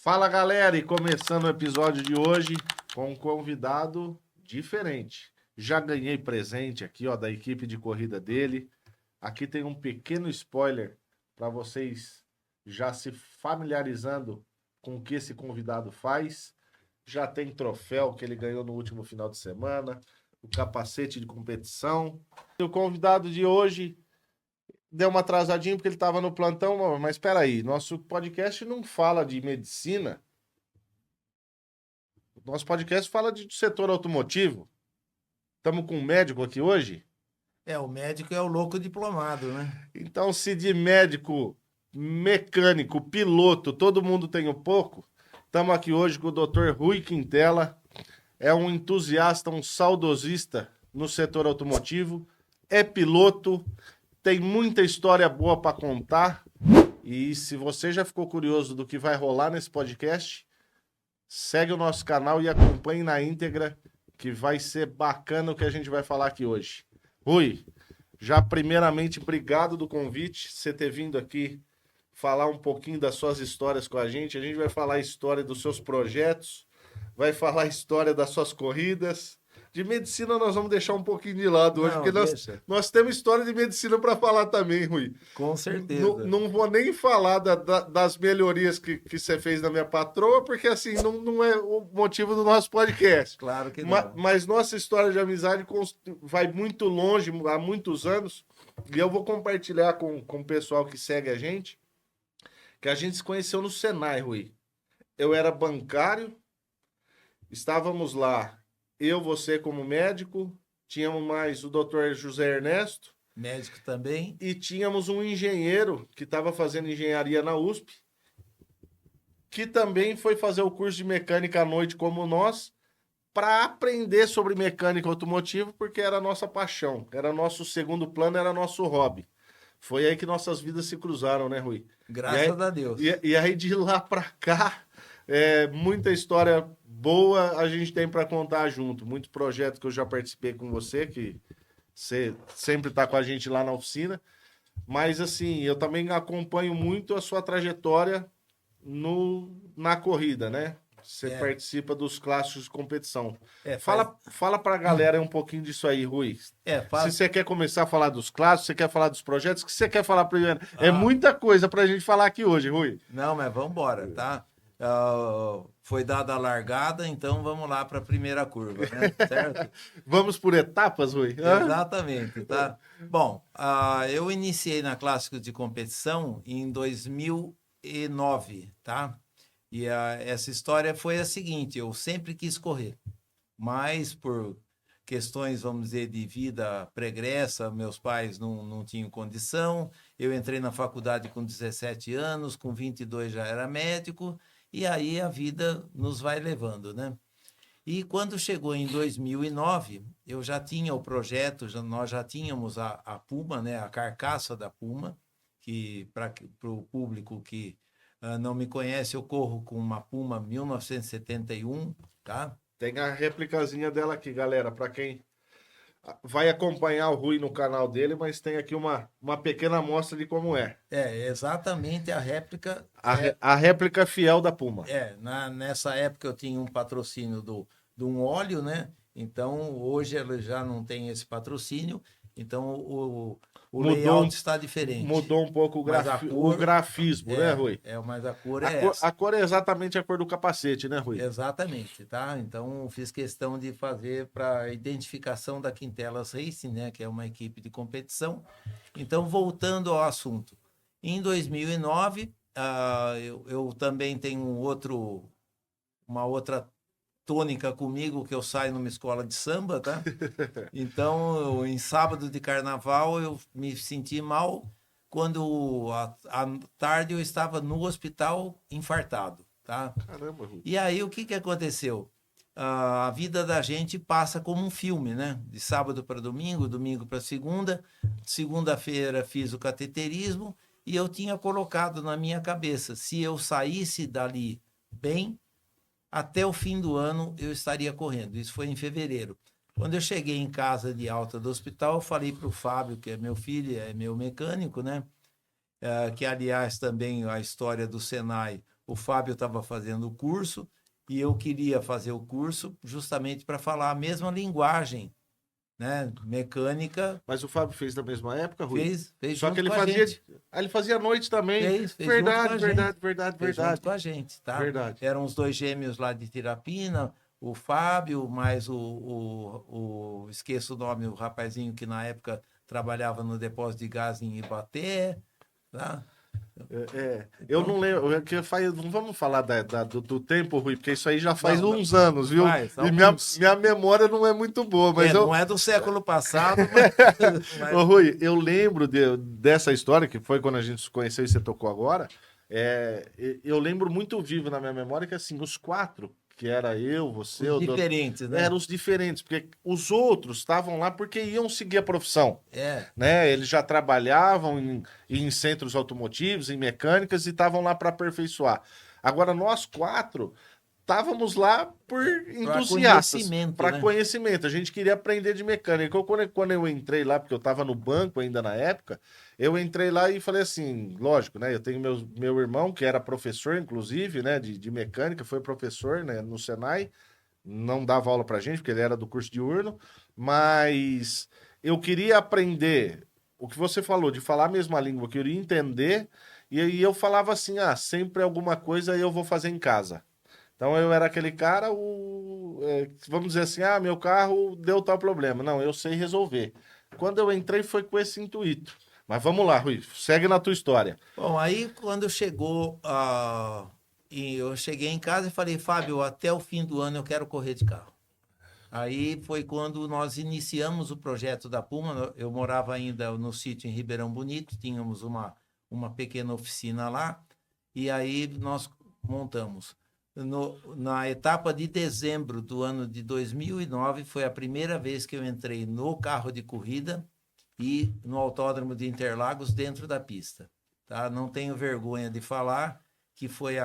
Fala galera, e começando o episódio de hoje com um convidado diferente. Já ganhei presente aqui, ó, da equipe de corrida dele. Aqui tem um pequeno spoiler para vocês já se familiarizando com o que esse convidado faz. Já tem troféu que ele ganhou no último final de semana, o capacete de competição. E o convidado de hoje deu uma atrasadinha porque ele estava no plantão, mas espera aí, nosso podcast não fala de medicina. Nosso podcast fala de setor automotivo. Estamos com um médico aqui hoje. O médico é o louco diplomado, né? Então, se de médico, mecânico, piloto, todo mundo tem um pouco, estamos aqui hoje com o Dr. Rui Quintela. É um entusiasta, um saudosista no setor automotivo. É piloto, tem muita história boa para contar. E se você já ficou curioso do que vai rolar nesse podcast, segue o nosso canal e acompanhe na íntegra, que vai ser bacana o que a gente vai falar aqui hoje. Rui, já primeiramente, obrigado do convite, você ter vindo aqui falar um pouquinho das suas histórias com a gente. A gente vai falar a história dos seus projetos, vai falar a história das suas corridas. De medicina nós vamos deixar um pouquinho de lado hoje, porque nós temos história de medicina para falar também, Rui. Com certeza. Não vou nem falar das melhorias que você fez na minha patroa, porque assim, não é o motivo do nosso podcast. Claro que não. Mas nossa história de amizade vai muito longe, há muitos anos, e eu vou compartilhar com o pessoal que segue a gente, que a gente se conheceu no Senai, Rui. Eu era bancário, estávamos lá, eu, você como médico, tínhamos mais o doutor José Ernesto, médico também, e tínhamos um engenheiro que estava fazendo engenharia na USP, que também foi fazer o curso de mecânica à noite como nós, para aprender sobre mecânica automotiva, porque era a nossa paixão, era nosso segundo plano, era nosso hobby. Foi aí que nossas vidas se cruzaram, né, Rui? Graças a Deus. E aí de lá para cá, muita história boa a gente tem para contar junto. Muitos projetos que eu já participei com você, que você sempre está com a gente lá na oficina. Mas, assim, eu também acompanho muito a sua trajetória na corrida, né? Você participa dos clássicos de competição. Fala para a galera um pouquinho disso aí, Rui. Se você quer começar a falar dos clássicos, você quer falar dos projetos, o que você quer falar primeiro? É muita coisa para a gente falar aqui hoje, Rui. Não, mas vamos embora, tá? Foi dada a largada, então vamos lá para a primeira curva, né? Certo? Vamos por etapas, Rui? Exatamente, tá? Bom, eu iniciei na Clássico de Competição em 2009, tá? E essa história foi a seguinte: eu sempre quis correr, mas por questões, vamos dizer, de vida pregressa, meus pais não tinham condição. Eu entrei na faculdade com 17 anos, com 22 já era médico, e aí a vida nos vai levando, né? E quando chegou em 2009, eu já tinha o projeto, nós já tínhamos a Puma, né, a carcaça da Puma, que para o público que não me conhece, eu corro com uma Puma 1971, tá? Tem a replicazinha dela aqui, galera, para quem vai acompanhar o Rui no canal dele, mas tem aqui uma pequena amostra de como é. É exatamente a réplica. A réplica fiel da Puma. Nessa época eu tinha um patrocínio de um óleo, né? Então hoje ela já não tem esse patrocínio, então o layout está diferente. Mudou um pouco o grafismo, né, Rui? Mas a cor é essa. A cor é exatamente a cor do capacete, né, Rui? Exatamente, tá? Então fiz questão de fazer para identificação da Quintelas Racing, né? Que é uma equipe de competição. Então, voltando ao assunto. Em 2009, eu também tenho uma outra tônica comigo, que eu saio numa escola de samba, tá? Então, em sábado de carnaval, eu me senti mal quando à tarde eu estava no hospital infartado, tá? Caramba, Rui. E aí, o que aconteceu? A vida da gente passa como um filme, né? De sábado para domingo, domingo para segunda. Segunda-feira fiz o cateterismo e eu tinha colocado na minha cabeça, se eu saísse dali bem, até o fim do ano eu estaria correndo. Isso foi em fevereiro. Quando eu cheguei em casa de alta do hospital, eu falei para o Fábio, que é meu filho, é meu mecânico, né? Que, aliás, também a história do Senai, o Fábio estava fazendo o curso e eu queria fazer o curso justamente para falar a mesma linguagem, né? Mecânica. Mas o Fábio fez da mesma época, Rui? Fez Só que junto ele com a fazia. gente. Ele fazia à noite também. Fez junto com a gente. Fez junto Verdade. com a gente, tá? Verdade. Eram os 2 gêmeos lá de Tirapina, o Fábio, mais esqueço o nome, o rapazinho que na época trabalhava no depósito de gás em Ibaté, tá? Eu Então, não lembro. Não vamos falar do tempo, Rui, porque isso aí já faz Não, uns anos, viu? faz, E minha, alguns. minha memória não é muito boa, mas eu. Não é do século passado, mas, Ô, Rui, eu lembro dessa história, que foi quando a gente se conheceu e você tocou agora. Eu lembro muito vivo na minha memória que, assim, os 4, que era eu, você, os o doutor, diferentes, né? eram os diferentes, porque os outros estavam lá porque iam seguir a profissão, É, né? Eles já trabalhavam em centros automotivos, em mecânicas e estavam lá para aperfeiçoar. Agora, nós 4 estávamos lá por para entusiastas, conhecimento, para né? conhecimento. A gente queria aprender de mecânica. Quando eu entrei lá, porque eu estava no banco ainda na época, eu entrei lá e falei assim, lógico, né? Eu tenho meu irmão, que era professor, inclusive, né? De mecânica, foi professor, né? No Senai. Não dava aula pra gente, porque ele era do curso diurno, mas eu queria aprender o que você falou, de falar a mesma língua, eu queria entender, e aí eu falava assim, sempre alguma coisa eu vou fazer em casa. Então eu era aquele cara, vamos dizer assim, meu carro deu tal problema. Não, eu sei resolver. Quando eu entrei foi com esse intuito. Mas vamos lá, Rui, segue na tua história. Bom, aí quando chegou, e eu cheguei em casa e falei, Fábio, até o fim do ano eu quero correr de carro. Aí foi quando nós iniciamos o projeto da Puma. Eu morava ainda no sítio em Ribeirão Bonito, tínhamos uma pequena oficina lá, e aí nós montamos. Na etapa de dezembro do ano de 2009, foi a primeira vez que eu entrei no carro de corrida e no Autódromo de Interlagos dentro da pista. Tá? Não tenho vergonha de falar que foi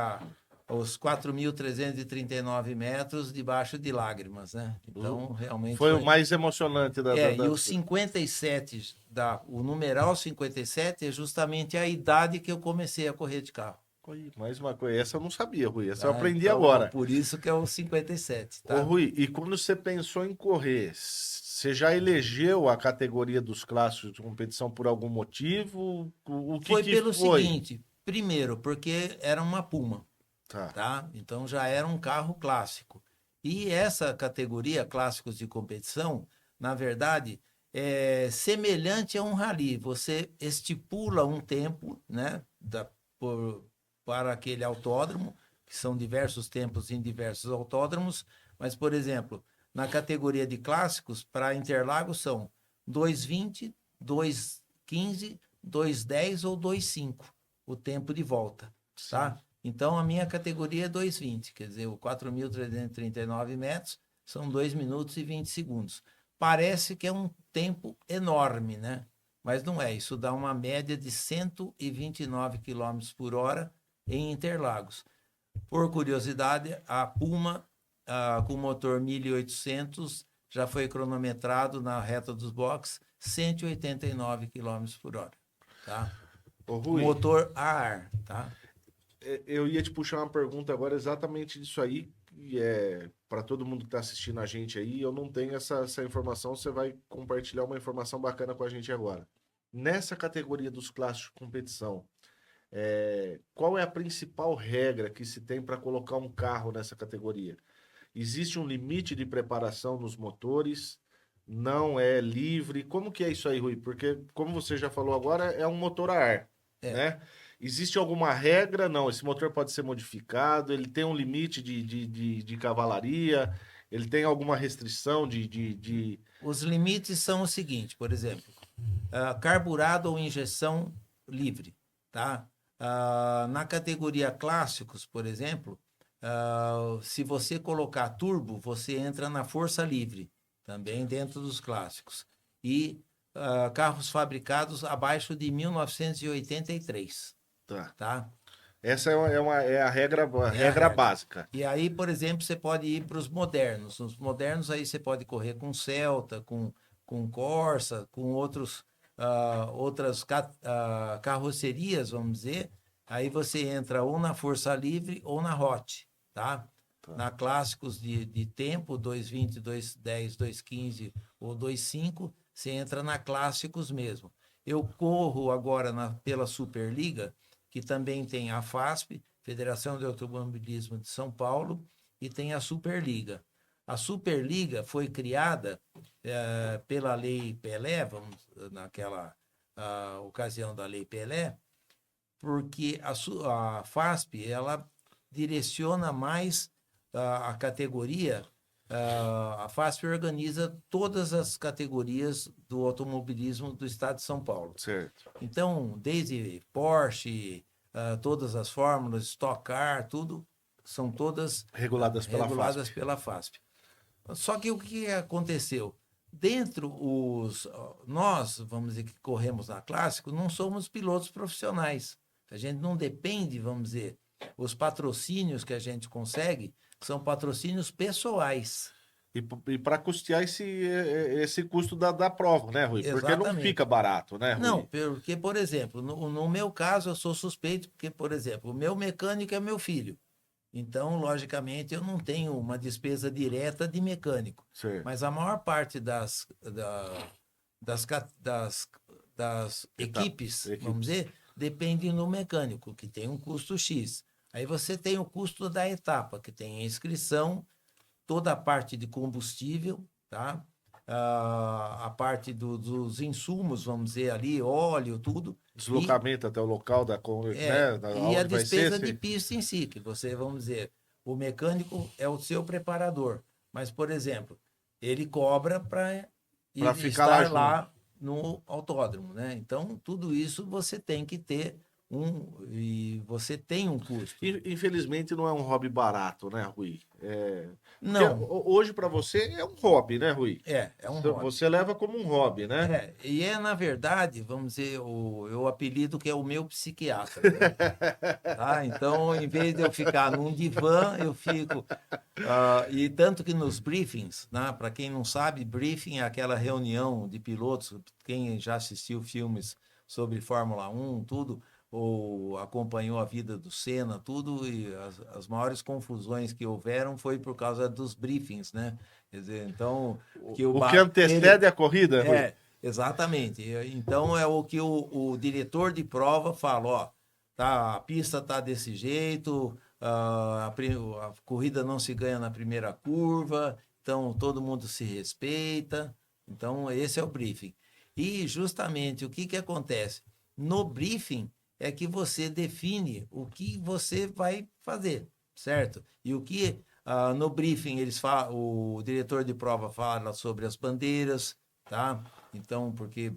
os 4.339 metros debaixo de lágrimas, né? Então, realmente Foi o foi... mais emocionante E o 57, o numeral 57 é justamente a idade que eu comecei a correr de carro. Mais uma coisa, essa eu não sabia, Rui, essa eu Tá? aprendi Então, agora. por isso que é o 57, Ô, tá? Rui, e quando você pensou em correr, você já elegeu a categoria dos clássicos de competição por algum motivo? O que Foi que pelo foi? seguinte, primeiro, porque era uma Puma. Tá. Tá? Então já era um carro clássico. E essa categoria, clássicos de competição, na verdade, é semelhante a um rally. Você estipula um tempo, né, para aquele autódromo, que são diversos tempos em diversos autódromos, mas, por exemplo, na categoria de clássicos, para Interlagos são 2:20, 2:15, 2:10 ou 2:05, o tempo de volta, tá? Então, a minha categoria é 2:20, quer dizer, o 4.339 metros são 2 minutos e 20 segundos. Parece que é um tempo enorme, né? Mas não é. Isso dá uma média de 129 km por hora em Interlagos. Por curiosidade, a Puma, com motor 1.800, já foi cronometrado na reta dos boxes 189 km por hora, tá? Ô, Rui, Motor a ar, tá? eu ia te puxar uma pergunta agora exatamente disso aí, e para todo mundo que está assistindo a gente aí, eu não tenho essa informação, você vai compartilhar uma informação bacana com a gente agora. Nessa categoria dos clássicos de competição, qual é a principal regra que se tem para colocar um carro nessa categoria? Existe um limite de preparação nos motores? Não é livre? Como que é isso aí, Rui? Porque, como você já falou agora, é um motor a ar, É. né? Existe alguma regra? Não, esse motor pode ser modificado, ele tem um limite de cavalaria, ele tem alguma restrição de... Os limites são o seguinte, por exemplo, carburado ou injeção livre, tá? Na categoria clássicos, por exemplo, se você colocar turbo, você entra na força livre, também dentro dos clássicos. E carros fabricados abaixo de 1983, Tá. tá? Essa é a regra, É a regra regra. básica. E aí, por exemplo, você pode ir para os modernos. Os modernos aí você pode correr com Celta, com Corsa, com outras carrocerias, vamos dizer, Aí você entra ou na força livre ou na hot, tá? Tá. Na clássicos de tempo, 2:20, 2:10, 2:15 ou 2:05, você entra na clássicos mesmo. Eu corro agora pela Superliga, que também tem a FASP, Federação de Automobilismo de São Paulo, e tem a Superliga. A Superliga foi criada pela Lei Pelé, naquela ocasião da Lei Pelé, porque a FASP ela direciona mais a categoria. A FASP organiza todas as categorias do automobilismo do estado de São Paulo. Certo. Então, desde Porsche, todas as fórmulas, Stock Car, tudo, são todas Reguladas pela reguladas FASP. pela FASP. Só que o que aconteceu? Nós, vamos dizer, que corremos na Clássico, não somos pilotos profissionais. A gente não depende, vamos dizer, os patrocínios que a gente consegue são patrocínios pessoais. E para custear esse custo da prova, né, Rui? Porque não Exatamente. fica barato, né, Rui? Não, porque, por exemplo, no meu caso, eu sou suspeito, porque, por exemplo, o meu mecânico é meu filho. Então, logicamente, eu não tenho uma despesa direta de mecânico. Certo. Mas a maior parte das equipes, vamos dizer, depende do mecânico, que tem um custo X. Aí você tem o custo da etapa, que tem a inscrição, toda a parte de combustível, tá? A parte dos insumos, vamos dizer ali, óleo, tudo. Deslocamento até o local né, E a onde vai ser. despesa de pista em si, que você, vamos dizer, o mecânico é o seu preparador. Mas, por exemplo, ele cobra para ficar estar lá lá no autódromo, né? Então, tudo isso você tem que ter e você tem um custo. Infelizmente não é um hobby barato, né, Rui? Não, Hoje para você é um hobby, né, Rui? é um hobby. Você leva como um hobby, né? E na verdade, vamos dizer, eu apelido que é o meu psiquiatra. Né? Tá? Então, em vez de eu ficar num divã, eu fico. E tanto que nos briefings, né? Para quem não sabe, briefing é aquela reunião de pilotos, quem já assistiu filmes sobre Fórmula 1, tudo, ou acompanhou a vida do Senna, tudo, e as maiores confusões que houveram foi por causa dos briefings, né? Quer dizer, então... O que antecede a corrida, Rui? Exatamente. Então é o que o diretor de prova fala, ó, tá, a pista tá desse jeito, a corrida não se ganha na primeira curva, então todo mundo se respeita. Então esse é o briefing. E justamente o que acontece? No briefing é que você define o que você vai fazer, certo? E o que no briefing o diretor de prova fala sobre as bandeiras, tá? Então, porque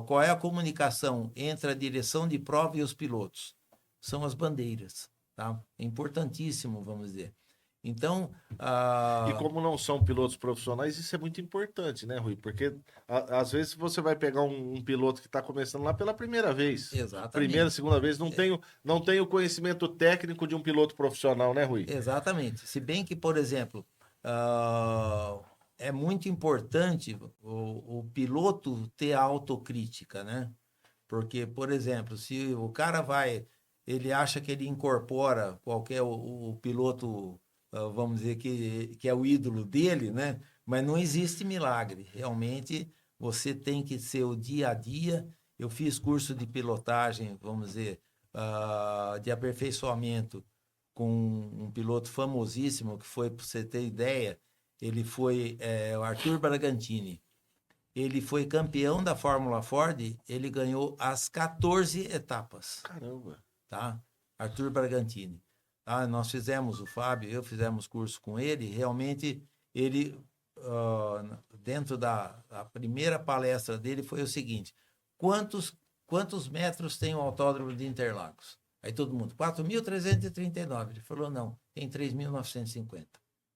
qual é a comunicação entre a direção de prova e os pilotos? São as bandeiras, tá? É importantíssimo, vamos dizer. Então... E como não são pilotos profissionais, isso é muito importante, né, Rui? Porque às vezes você vai pegar um piloto que está começando lá pela primeira vez. Exatamente. Primeira, segunda vez, não tem o conhecimento técnico de um piloto profissional, né, Rui? Exatamente. Se bem que, por exemplo, é muito importante o piloto ter autocrítica, né? Porque, por exemplo, se o cara ele acha que ele incorpora qualquer o piloto, vamos dizer que é o ídolo dele, né? Mas não existe milagre. Realmente, você tem que ser o dia a dia. Eu fiz curso de pilotagem, vamos dizer, de aperfeiçoamento com um piloto famosíssimo que foi, para você ter ideia, ele foi o Arthur Bragantini. Ele foi campeão da Fórmula Ford, ele ganhou as 14 etapas. Caramba! Tá? Arthur Bragantini. Nós fizemos, o Fábio e eu fizemos curso com ele, realmente ele, dentro da primeira palestra dele foi o seguinte, quantos metros tem o autódromo de Interlagos? Aí todo mundo, 4.339. Ele falou, não, tem 3.950.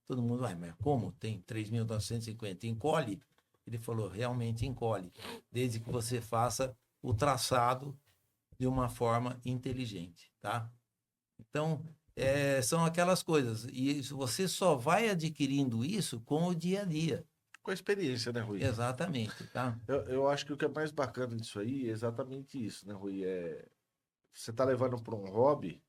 Todo mundo, mas como tem 3.950? Encolhe? Ele falou, realmente encolhe, desde que você faça o traçado de uma forma inteligente, tá? Então, são aquelas coisas. E você só vai adquirindo isso com o dia a dia. Com a experiência, né, Rui? Exatamente, tá? Eu acho que o que é mais bacana disso aí é exatamente isso, né, Rui? você tá levando para um hobby,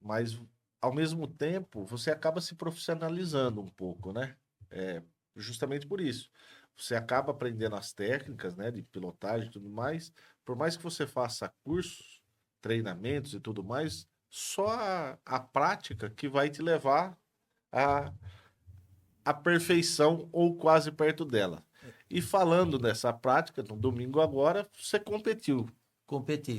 mas ao mesmo tempo você acaba se profissionalizando um pouco, né? É, justamente por isso. Você acaba aprendendo as técnicas, né, de pilotagem e tudo mais. Por mais que você faça cursos, treinamentos e tudo mais, só a prática que vai te levar à, à perfeição ou quase perto dela. E falando dessa prática, no domingo agora, você competiu,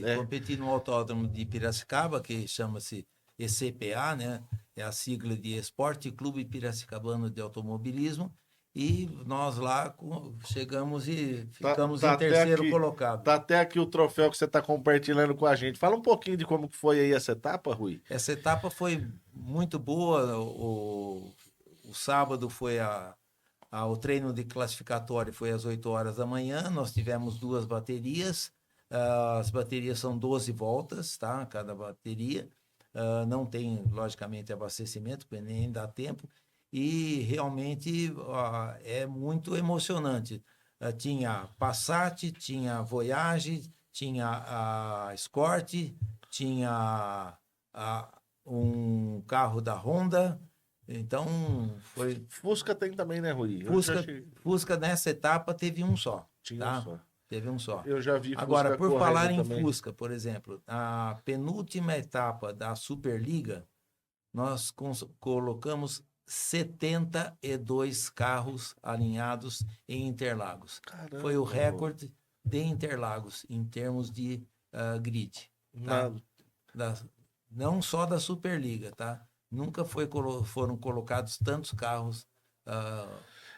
né? Competi no Autódromo de Piracicaba, que chama-se ECPA, né? É a sigla de Esporte Clube Piracicabano de Automobilismo, e nós lá chegamos e Tá, ficamos tá em até terceiro aqui, colocado. tá até aqui o troféu que você está compartilhando com a gente. Fala um pouquinho de como que foi aí essa etapa, Rui. Essa etapa foi muito boa. O sábado foi o treino de classificatório foi às 8 horas da manhã. Nós tivemos duas baterias. As baterias são 12 voltas, tá? Cada bateria. Não tem, logicamente, abastecimento, porque nem dá tempo. E realmente é muito emocionante. Tinha Passat, tinha Voyage, tinha a Escort, tinha um carro da Honda. Então, foi Fusca tem também, né, Rui? Eu já Fusca. achei. Fusca nessa etapa teve um só, Tinha um tá? só. Teve um só. Eu já vi Agora, Fusca por falar correndo em também. Fusca, por exemplo, a penúltima etapa da Superliga, nós colocamos 72 carros alinhados em Interlagos. Foi o Caramba, Rui. recorde de Interlagos em termos de grid, tá? Na- Da, não só da Superliga, tá? Nunca foram colocados tantos carros. ah,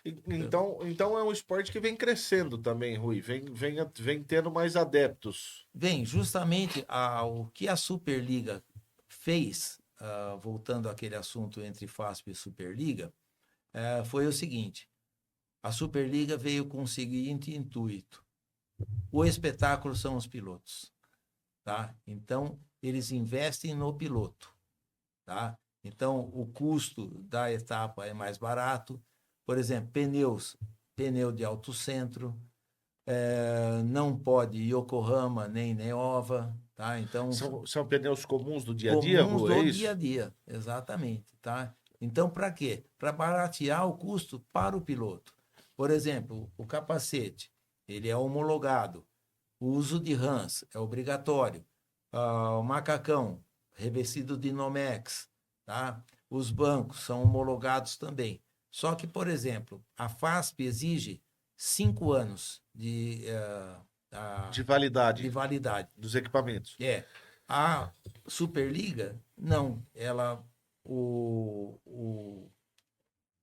Então é um esporte que vem crescendo também, Rui. Vem tendo mais adeptos. Bem, justamente o que a Superliga fez, voltando àquele assunto entre FASP e Superliga, foi o seguinte: a Superliga veio com o seguinte intuito: o espetáculo são os pilotos, tá? Então, eles investem no piloto, tá? Então, o custo da etapa é mais barato. Por exemplo, pneu de alto centro, não pode Yokohama nem Neova, tá? Então, São pneus comuns do dia a dia, comuns Rui? É do dia a isso? dia, exatamente, tá? Então, para quê? Para baratear o custo para o piloto. Por exemplo, o capacete, ele é homologado. O uso de rãs é obrigatório. O macacão, revestido de Nomex, tá? Os bancos são homologados também. Só que, por exemplo, a FASP exige 5 anos De de validade validade. dos equipamentos. É. A Superliga, não.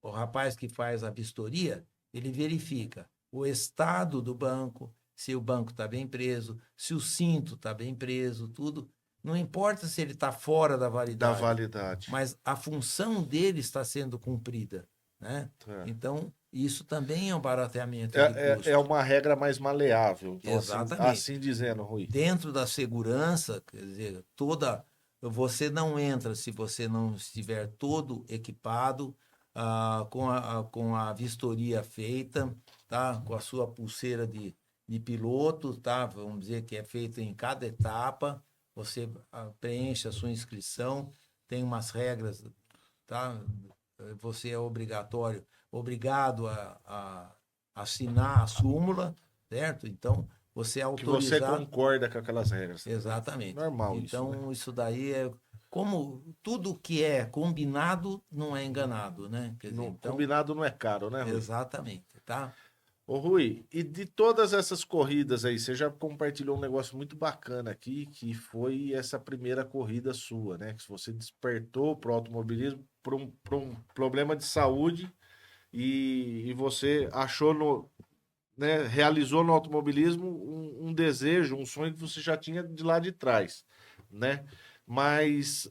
O rapaz que faz a vistoria, ele verifica o estado do banco, se o banco está bem preso, se o cinto está bem preso, tudo. Não importa se ele está fora da Da validade, validade. mas a função dele está sendo cumprida, né? Tá. Então, isso também é um barateamento de É custo. uma regra mais maleável. Então, Exatamente. assim dizendo, Rui. Dentro da segurança, quer dizer, você não entra se você não estiver todo equipado, com a vistoria feita, tá? Com a sua pulseira de piloto, tá? Vamos dizer que é feita em cada etapa, você preenche a sua inscrição, tem umas regras, tá? Você é obrigado a assinar a súmula, certo? Então, você é Que você autorizado. concorda com aquelas regras. Exatamente. Normal isso, né? Então, isso daí é como tudo que é combinado não é enganado, né? Quer dizer, então, Combinado não é caro, né, Rui? exatamente, tá? Ô Rui, e de todas essas corridas aí, você já compartilhou um negócio muito bacana aqui, que foi essa primeira corrida sua, né? Que você despertou pro automobilismo por um problema de saúde e você achou no, né, realizou no automobilismo um desejo, um sonho que você já tinha de lá de trás, né? Mas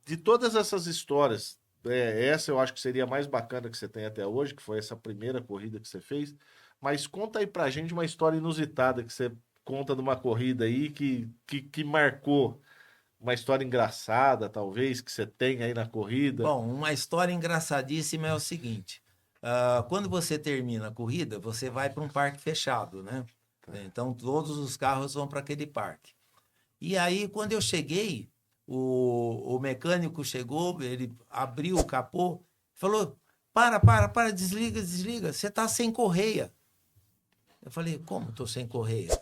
de todas essas histórias, essa eu acho que seria a mais bacana que você tem até hoje, que foi essa primeira corrida que você fez. Mas conta aí pra gente uma história inusitada que você conta de uma corrida aí que marcou. Uma história engraçada, talvez, que você tem aí na corrida. Bom, uma história engraçadíssima é o seguinte: quando você termina a corrida, você vai para um parque fechado, né? Então, todos os carros vão para aquele parque. E aí, quando eu cheguei, o mecânico chegou, ele abriu o capô, falou, para, desliga, você tá sem correia. Eu falei, como tô sem correia?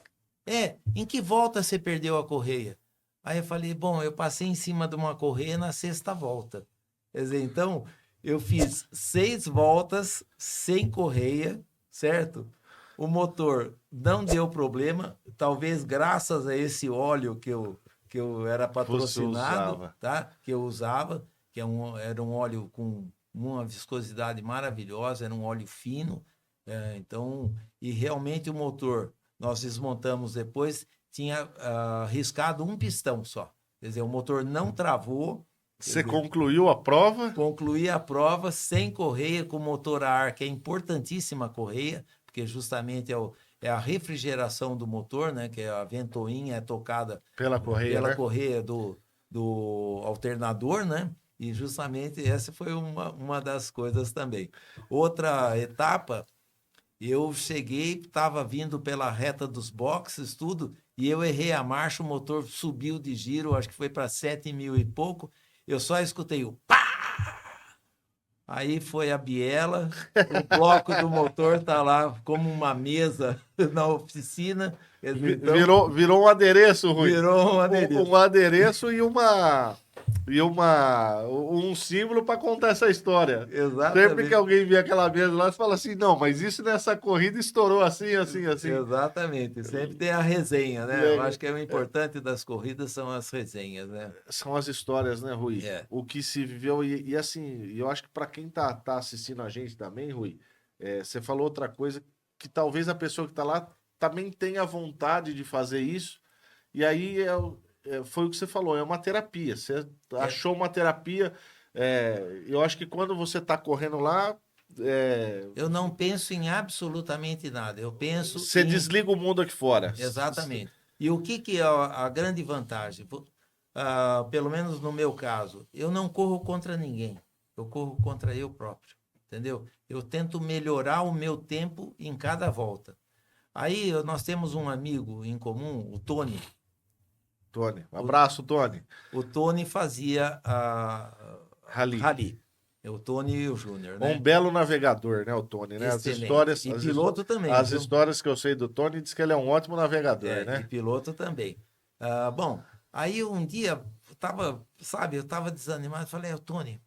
Em que volta você perdeu a correia? Aí eu falei, bom, eu passei em cima de uma correia na sexta volta. Quer dizer, então, eu fiz 6 voltas sem correia, certo? O motor não deu problema, talvez graças a esse óleo que eu era Você patrocinado, usava. tá? Que eu usava, era um óleo com uma viscosidade maravilhosa, era um óleo fino, então, e realmente o motor, nós desmontamos depois, tinha riscado um pistão só. Quer dizer, o motor não travou. Você concluiu a prova? Concluí a prova sem correia, com motor a ar, que é importantíssima a correia, porque justamente é a refrigeração do motor, né? Que a ventoinha é tocada Pela correia, pela né? correia do alternador, né? E justamente essa foi uma das coisas também. Outra etapa, eu cheguei, estava vindo pela reta dos boxes, tudo, e eu errei a marcha, o motor subiu de giro, acho que foi para 7.000 e pouco, eu só escutei o pá! Aí foi a biela, o bloco do motor tá lá como uma mesa na oficina. Então, Virou um adereço, Rui. virou um adereço. Um adereço um símbolo para contar essa história. Exatamente. Sempre que alguém vê aquela mesa lá, você fala assim, não, mas isso nessa corrida estourou assim, assim, assim. Exatamente. Sempre tem a resenha, né? Eu acho que o importante das corridas são as resenhas, né? São as histórias, né, Rui? É. O que se viveu. E assim, eu acho que para quem tá assistindo a gente também, Rui, você falou outra coisa que talvez a pessoa que tá lá também tenha vontade de fazer isso. E aí foi o que você falou, é uma terapia. Você achou uma terapia. Eu acho que quando você tá correndo lá. Eu não penso em absolutamente nada. Eu penso Você desliga o mundo aqui fora. Exatamente. E o que é a grande vantagem? Pelo menos no meu caso, eu não corro contra ninguém. Eu corro contra eu próprio. Entendeu? Eu tento melhorar o meu tempo em cada volta. Aí nós temos um amigo em comum, o Tony. Tony. Um abraço, Tony. O Tony fazia a Rally. O Tony e o Júnior, né? Um belo navegador, né, o Tony, né? As Excelente. histórias, E piloto também. As viu? histórias que eu sei do Tony diz que ele é um ótimo navegador, né? E piloto também. Bom, aí um dia eu tava desanimado, falei, Tony,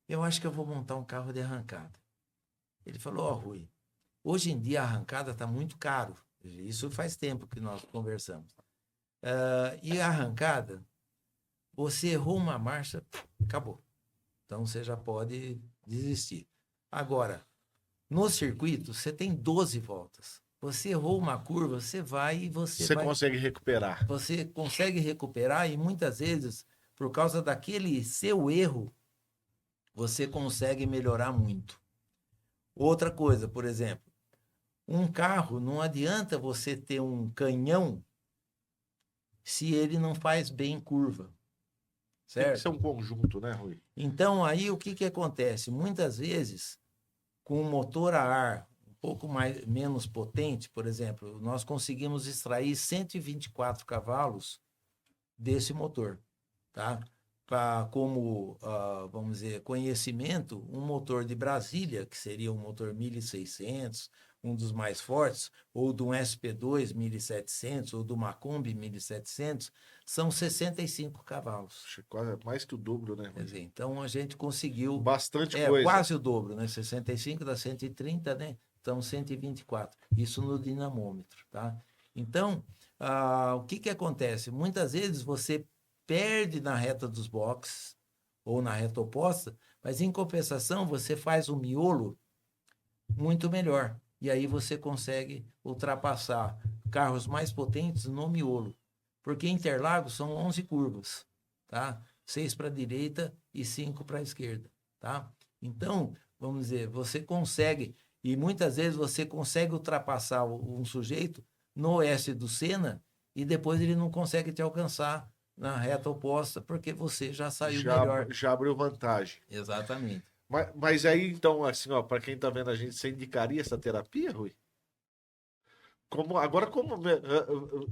eu acho que eu vou montar um carro de arrancada. Ele falou, Rui, hoje em dia a arrancada está muito caro. Isso faz tempo que nós conversamos. E a arrancada, você errou uma marcha, acabou. Então você já pode desistir. Agora, no circuito, você tem 12 voltas. Você errou uma curva, você vai e você consegue recuperar. Você consegue recuperar e muitas vezes, por causa daquele seu erro, você consegue melhorar muito. Outra coisa, por exemplo, um carro, não adianta você ter um canhão se ele não faz bem curva. Certo? Tem que ser um conjunto, né, Rui? Então, aí o que acontece? Muitas vezes, com o motor a ar um pouco menos potente, por exemplo, nós conseguimos extrair 124 cavalos desse motor, tá? Como, vamos dizer, conhecimento, um motor de Brasília, que seria um motor 1600, um dos mais fortes, ou do SP2 1700, ou do Macombi 1700, são 65 cavalos. Quase mais que o dobro, né? Quer dizer, então a gente conseguiu... Bastante coisa. Quase o dobro, né? 65 dá 130, né? Então 124. Isso no dinamômetro, tá? Então, o que acontece? Muitas vezes você perde na reta dos boxes ou na reta oposta, mas em compensação você faz o miolo muito melhor. E aí você consegue ultrapassar carros mais potentes no miolo. Porque Interlagos são 11 curvas, tá? 6 para a direita e 5 para a esquerda, tá? Então, vamos dizer, você consegue, e muitas vezes você consegue ultrapassar um sujeito no S do Senna e depois ele não consegue te alcançar na reta oposta porque você já saiu melhor. Já abriu vantagem. Exatamente. Mas aí, então, assim, ó, para quem tá vendo a gente, você indicaria essa terapia, Rui?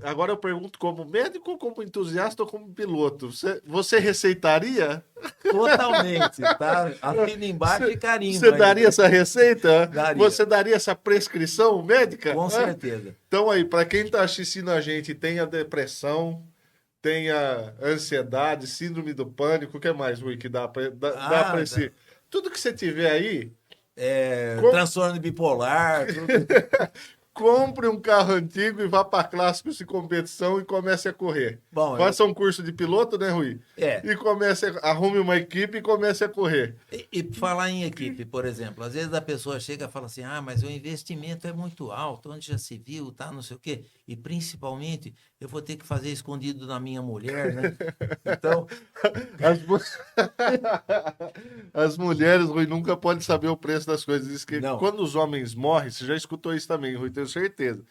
Agora eu pergunto como médico, como entusiasta ou como piloto. Você receitaria? Totalmente, tá? Assina embaixo e Você carimba daria ainda. essa receita? Daria, Você daria essa prescrição médica? com Hã? certeza. Então aí, para quem está assistindo a gente, tem a depressão, tem a ansiedade, síndrome do pânico, o que mais, Rui, que dá para Ah, esse... Tudo que você tiver aí, com- transtorno bipolar, tudo. compre um carro antigo e vá para clássicos de competição e comece a correr. Bom, Faça um curso de piloto, né, Rui? é. E arrume uma equipe e comece a correr. E por falar em equipe, por exemplo, às vezes a pessoa chega e fala assim: ah, mas o investimento é muito alto, onde já se viu, tá, não sei o quê. E principalmente eu vou ter que fazer escondido da minha mulher, né? Então, As, mu- As mulheres, Rui, nunca podem saber o preço das coisas. Diz que não. quando os homens morrem, você já escutou isso também, Rui, tenho certeza.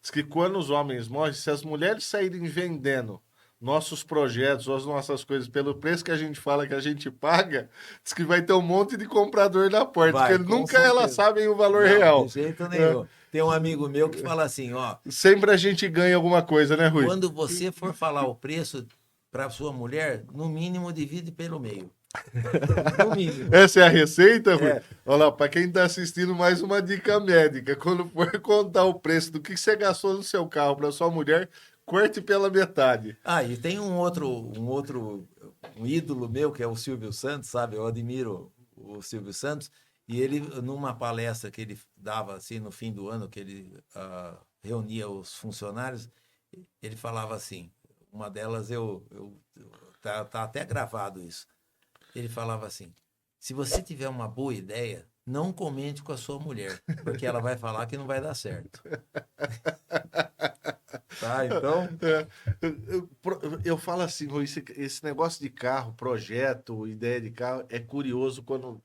Diz que quando os homens morrem, se as mulheres saírem vendendo nossos projetos ou as nossas coisas pelo preço que a gente fala que a gente paga, diz que vai ter um monte de comprador na porta, porque Vai, com nunca elas certeza. sabem o valor Não, de real. jeito É, nenhum. Tem um amigo meu que fala assim, ó, sempre a gente ganha alguma coisa, né, Rui? quando você for falar o preço para sua mulher, no mínimo divide pelo meio. No mínimo. Essa é a receita, Rui? É. Olha lá, para quem está assistindo, mais uma dica médica. Quando for contar o preço do que você gastou no seu carro para sua mulher, corte pela metade. Ah, e tem um ídolo meu que é o Silvio Santos, sabe? Eu admiro o Silvio Santos. E ele, numa palestra que ele dava assim no fim do ano, que ele reunia os funcionários, ele falava assim, uma delas tá até gravado isso. Ele falava assim: se você tiver uma boa ideia, não comente com a sua mulher, porque ela vai falar que não vai dar certo. Tá, então. É, eu falo assim, Rui, esse negócio de carro, projeto, ideia de carro, é curioso quando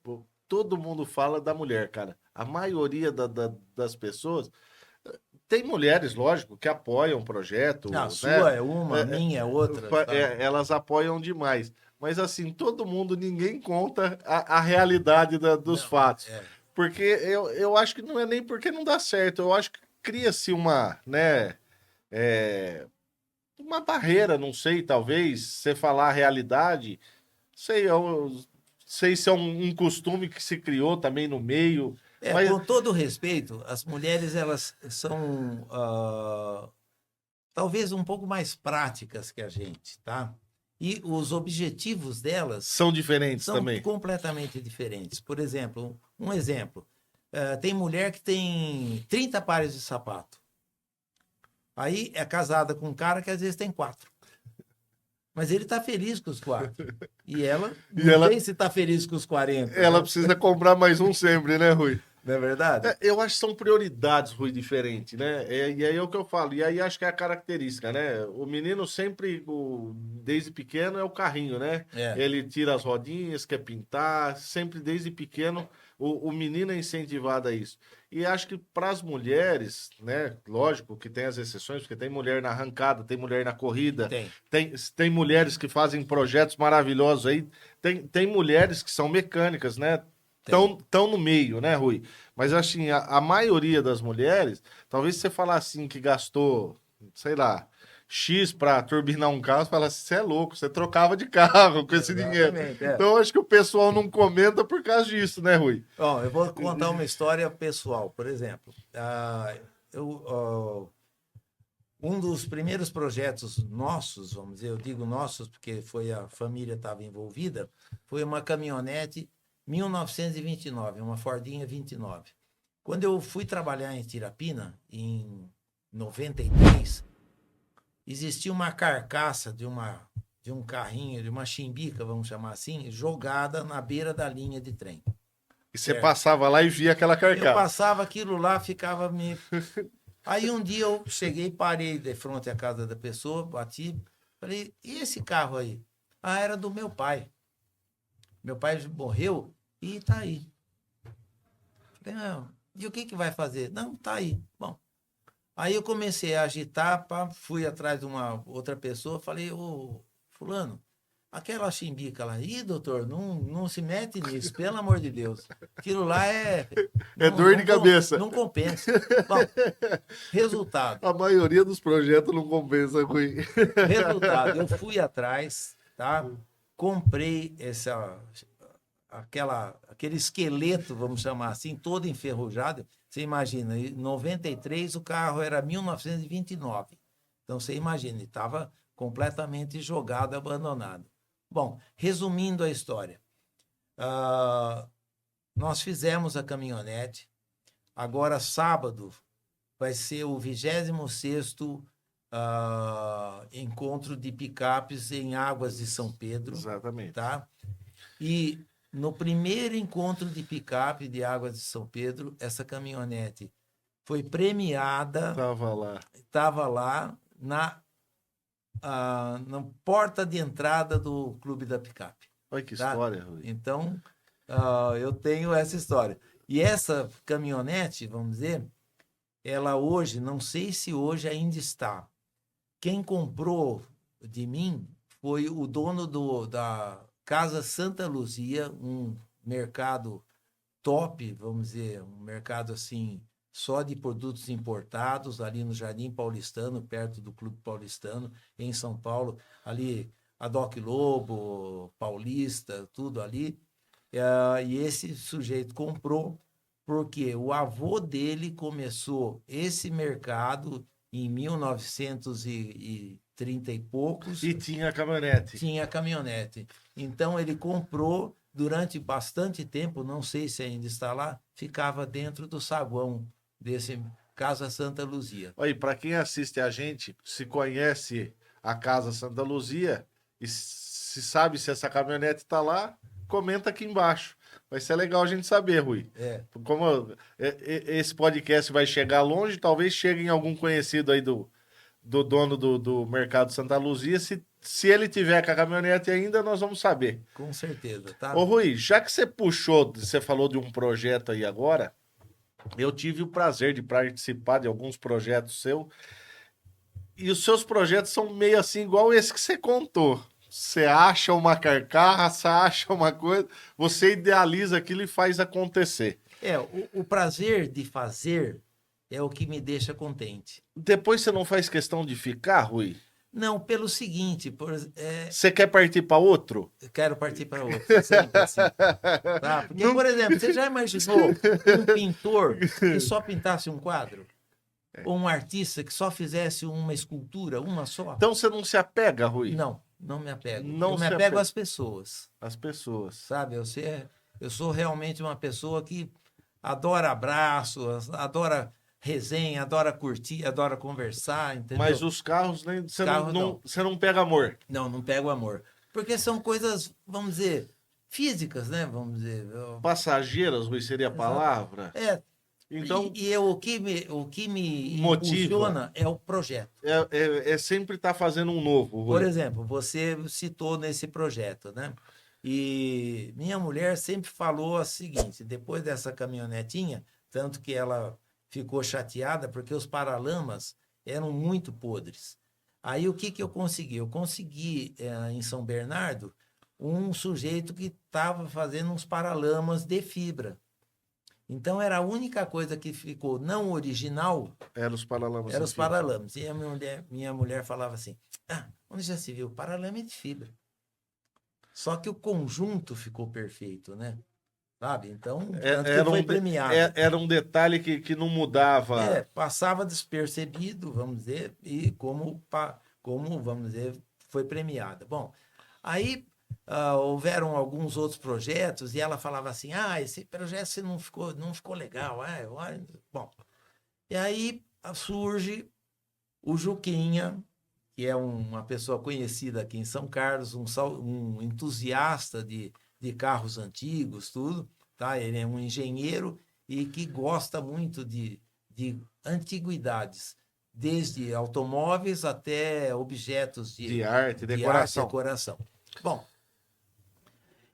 todo mundo fala da mulher, cara. A maioria das pessoas. Tem mulheres, lógico, que apoiam o A projeto, né? sua é uma, a minha é outra, tá? Elas apoiam demais. Mas assim, todo mundo, ninguém conta a realidade dos Não, fatos. é. Porque eu acho que não é nem porque não dá certo. Eu acho que cria-se uma, né, é, uma barreira, não sei, talvez, você falar a realidade. Sei se é um costume que se criou também no meio. Mas Com todo respeito, as mulheres elas são talvez um pouco mais práticas que a gente, tá? E os objetivos delas são diferentes são também. completamente diferentes. Por exemplo, um exemplo, tem mulher que tem 30 pares de sapato. Aí é casada com um cara que às vezes tem 4. Mas ele está feliz com os 4. E ela, E não sei se está feliz com os 40, ela né? precisa comprar mais um sempre, né, Rui? Não é verdade? Eu acho que são prioridades, Rui, diferentes, né? E aí é o que eu falo. E aí acho que é a característica, né? O menino sempre, desde pequeno, é o carrinho, né? É. Ele tira as rodinhas, quer pintar, sempre desde pequeno o menino é incentivado a isso. E acho que para as mulheres, né? Lógico que tem as exceções, porque tem mulher na arrancada, tem mulher na corrida, Tem. tem mulheres que fazem projetos maravilhosos aí, tem mulheres que são mecânicas, né? Tem. Tão no meio, né, Rui? Mas assim, a maioria das mulheres, talvez você falar assim que gastou, sei lá, X para turbinar um carro, você fala assim, você é louco, você trocava de carro com esse dinheiro. Exatamente, Então acho que o pessoal não comenta por causa disso, né, Rui? Ó, eu vou contar uma história pessoal, por exemplo. Um dos primeiros projetos nossos, vamos dizer, eu digo nossos porque foi a família estava envolvida, foi uma caminhonete 1929, uma Fordinha 29. Quando eu fui trabalhar em Tirapina, em 93, existia uma carcaça de um carrinho, de uma chimbica, vamos chamar assim, jogada na beira da linha de trem. E você passava lá e via aquela Eu carcaça. passava aquilo lá, ficava me. Aí um dia eu cheguei, parei de frente à casa da pessoa, bati, falei, e esse carro aí? Ah, era do meu pai. Meu pai morreu e tá aí. Falei, e o que vai fazer? Não, tá aí. Bom, aí eu comecei a agitar, fui atrás de uma outra pessoa, falei, ô, fulano, Aquela chimbica lá, ih, doutor, não se mete nisso, pelo amor de Deus. Aquilo lá é. É dor de cabeça. Não compensa. Bom, resultado. A maioria dos projetos não compensa, Rui. Resultado, eu fui atrás, tá? Comprei aquele esqueleto, vamos chamar assim, todo enferrujado. Você imagina, em 93 o carro era 1929. Então você imagina, estava completamente jogado, abandonado. Bom, resumindo a história, nós fizemos a caminhonete. Agora, sábado, vai ser o 26º encontro de picapes em Águas de São Pedro. Exatamente. Tá? E no primeiro encontro de picape de Águas de São Pedro, essa caminhonete foi premiada. Estava lá na porta de entrada do Clube da Picape. Olha que história, Rui. Então, eu tenho essa história. E essa caminhonete, vamos dizer, ela hoje, não sei se hoje ainda está. Quem comprou de mim foi o dono da Casa Santa Luzia, um mercado top, vamos dizer, um mercado assim, só de produtos importados, ali no Jardim Paulistano, perto do Clube Paulistano, em São Paulo, ali a Doc Lobo, Paulista, tudo ali. E esse sujeito comprou, porque o avô dele começou esse mercado em 1930 e poucos. E tinha caminhonete. Tinha caminhonete. Então ele comprou durante bastante tempo, não sei se ainda está lá, ficava dentro do saguão desse Casa Santa Luzia. Olha, para quem assiste a gente, se conhece a Casa Santa Luzia e se sabe se essa caminhonete está lá, comenta aqui embaixo. Vai ser legal a gente saber, Rui. Como esse podcast vai chegar longe, talvez chegue em algum conhecido aí do dono do Mercado Santa Luzia. Se ele tiver com a caminhonete ainda, nós vamos saber. Com certeza, tá? Ô, Rui, já que você falou de um projeto aí agora, eu tive o prazer de participar de alguns projetos seus. E os seus projetos são meio assim, igual esse que você contou. Você acha uma carcaça, acha uma coisa, você idealiza aquilo e faz acontecer. O prazer de fazer é o que me deixa contente. Depois você não faz questão de ficar, Rui? Não, pelo seguinte... Você quer partir para outro? Eu quero partir para outro, sempre assim. Tá? Porque, não... por exemplo, você já imaginou um pintor que só pintasse um quadro? Ou um artista que só fizesse uma escultura, uma só? Então você não se apega, Rui? Não me apego. Não eu me apego às pessoas. As pessoas. Sabe, eu sou realmente uma pessoa que adora abraço, adora resenha, adora curtir, adora conversar, entendeu? Mas os carros, você não pega amor. Não pego amor. Porque são coisas, vamos dizer, físicas, né? Vamos dizer. Passageiras, Rui, seria a palavra? Então, o que me motiva é o projeto. É sempre estar fazendo um novo, Rui. Por exemplo, você citou nesse projeto, né? E minha mulher sempre falou o seguinte, depois dessa caminhonetinha, tanto que ela ficou chateada porque os paralamas eram muito podres. Aí o que eu consegui? Eu consegui em São Bernardo um sujeito que estava fazendo uns paralamas de fibra. Então era a única coisa que ficou não original. Era os paralamas. Era os paralamas. E a minha mulher falava assim: onde já se viu? Paralama é de fibra. Só que o conjunto ficou perfeito, né? Sabe? Então, foi premiado. Era um detalhe que não mudava. Passava despercebido, vamos dizer, e como, vamos dizer, foi premiada. Bom, aí houveram alguns outros projetos e ela falava assim, esse projeto não ficou legal. Bom, e aí surge o Juquinha, que é uma pessoa conhecida aqui em São Carlos, um entusiasta de carros antigos, tudo, tá? Ele é um engenheiro e que gosta muito de antiguidades, desde automóveis até objetos de arte, decoração. Bom,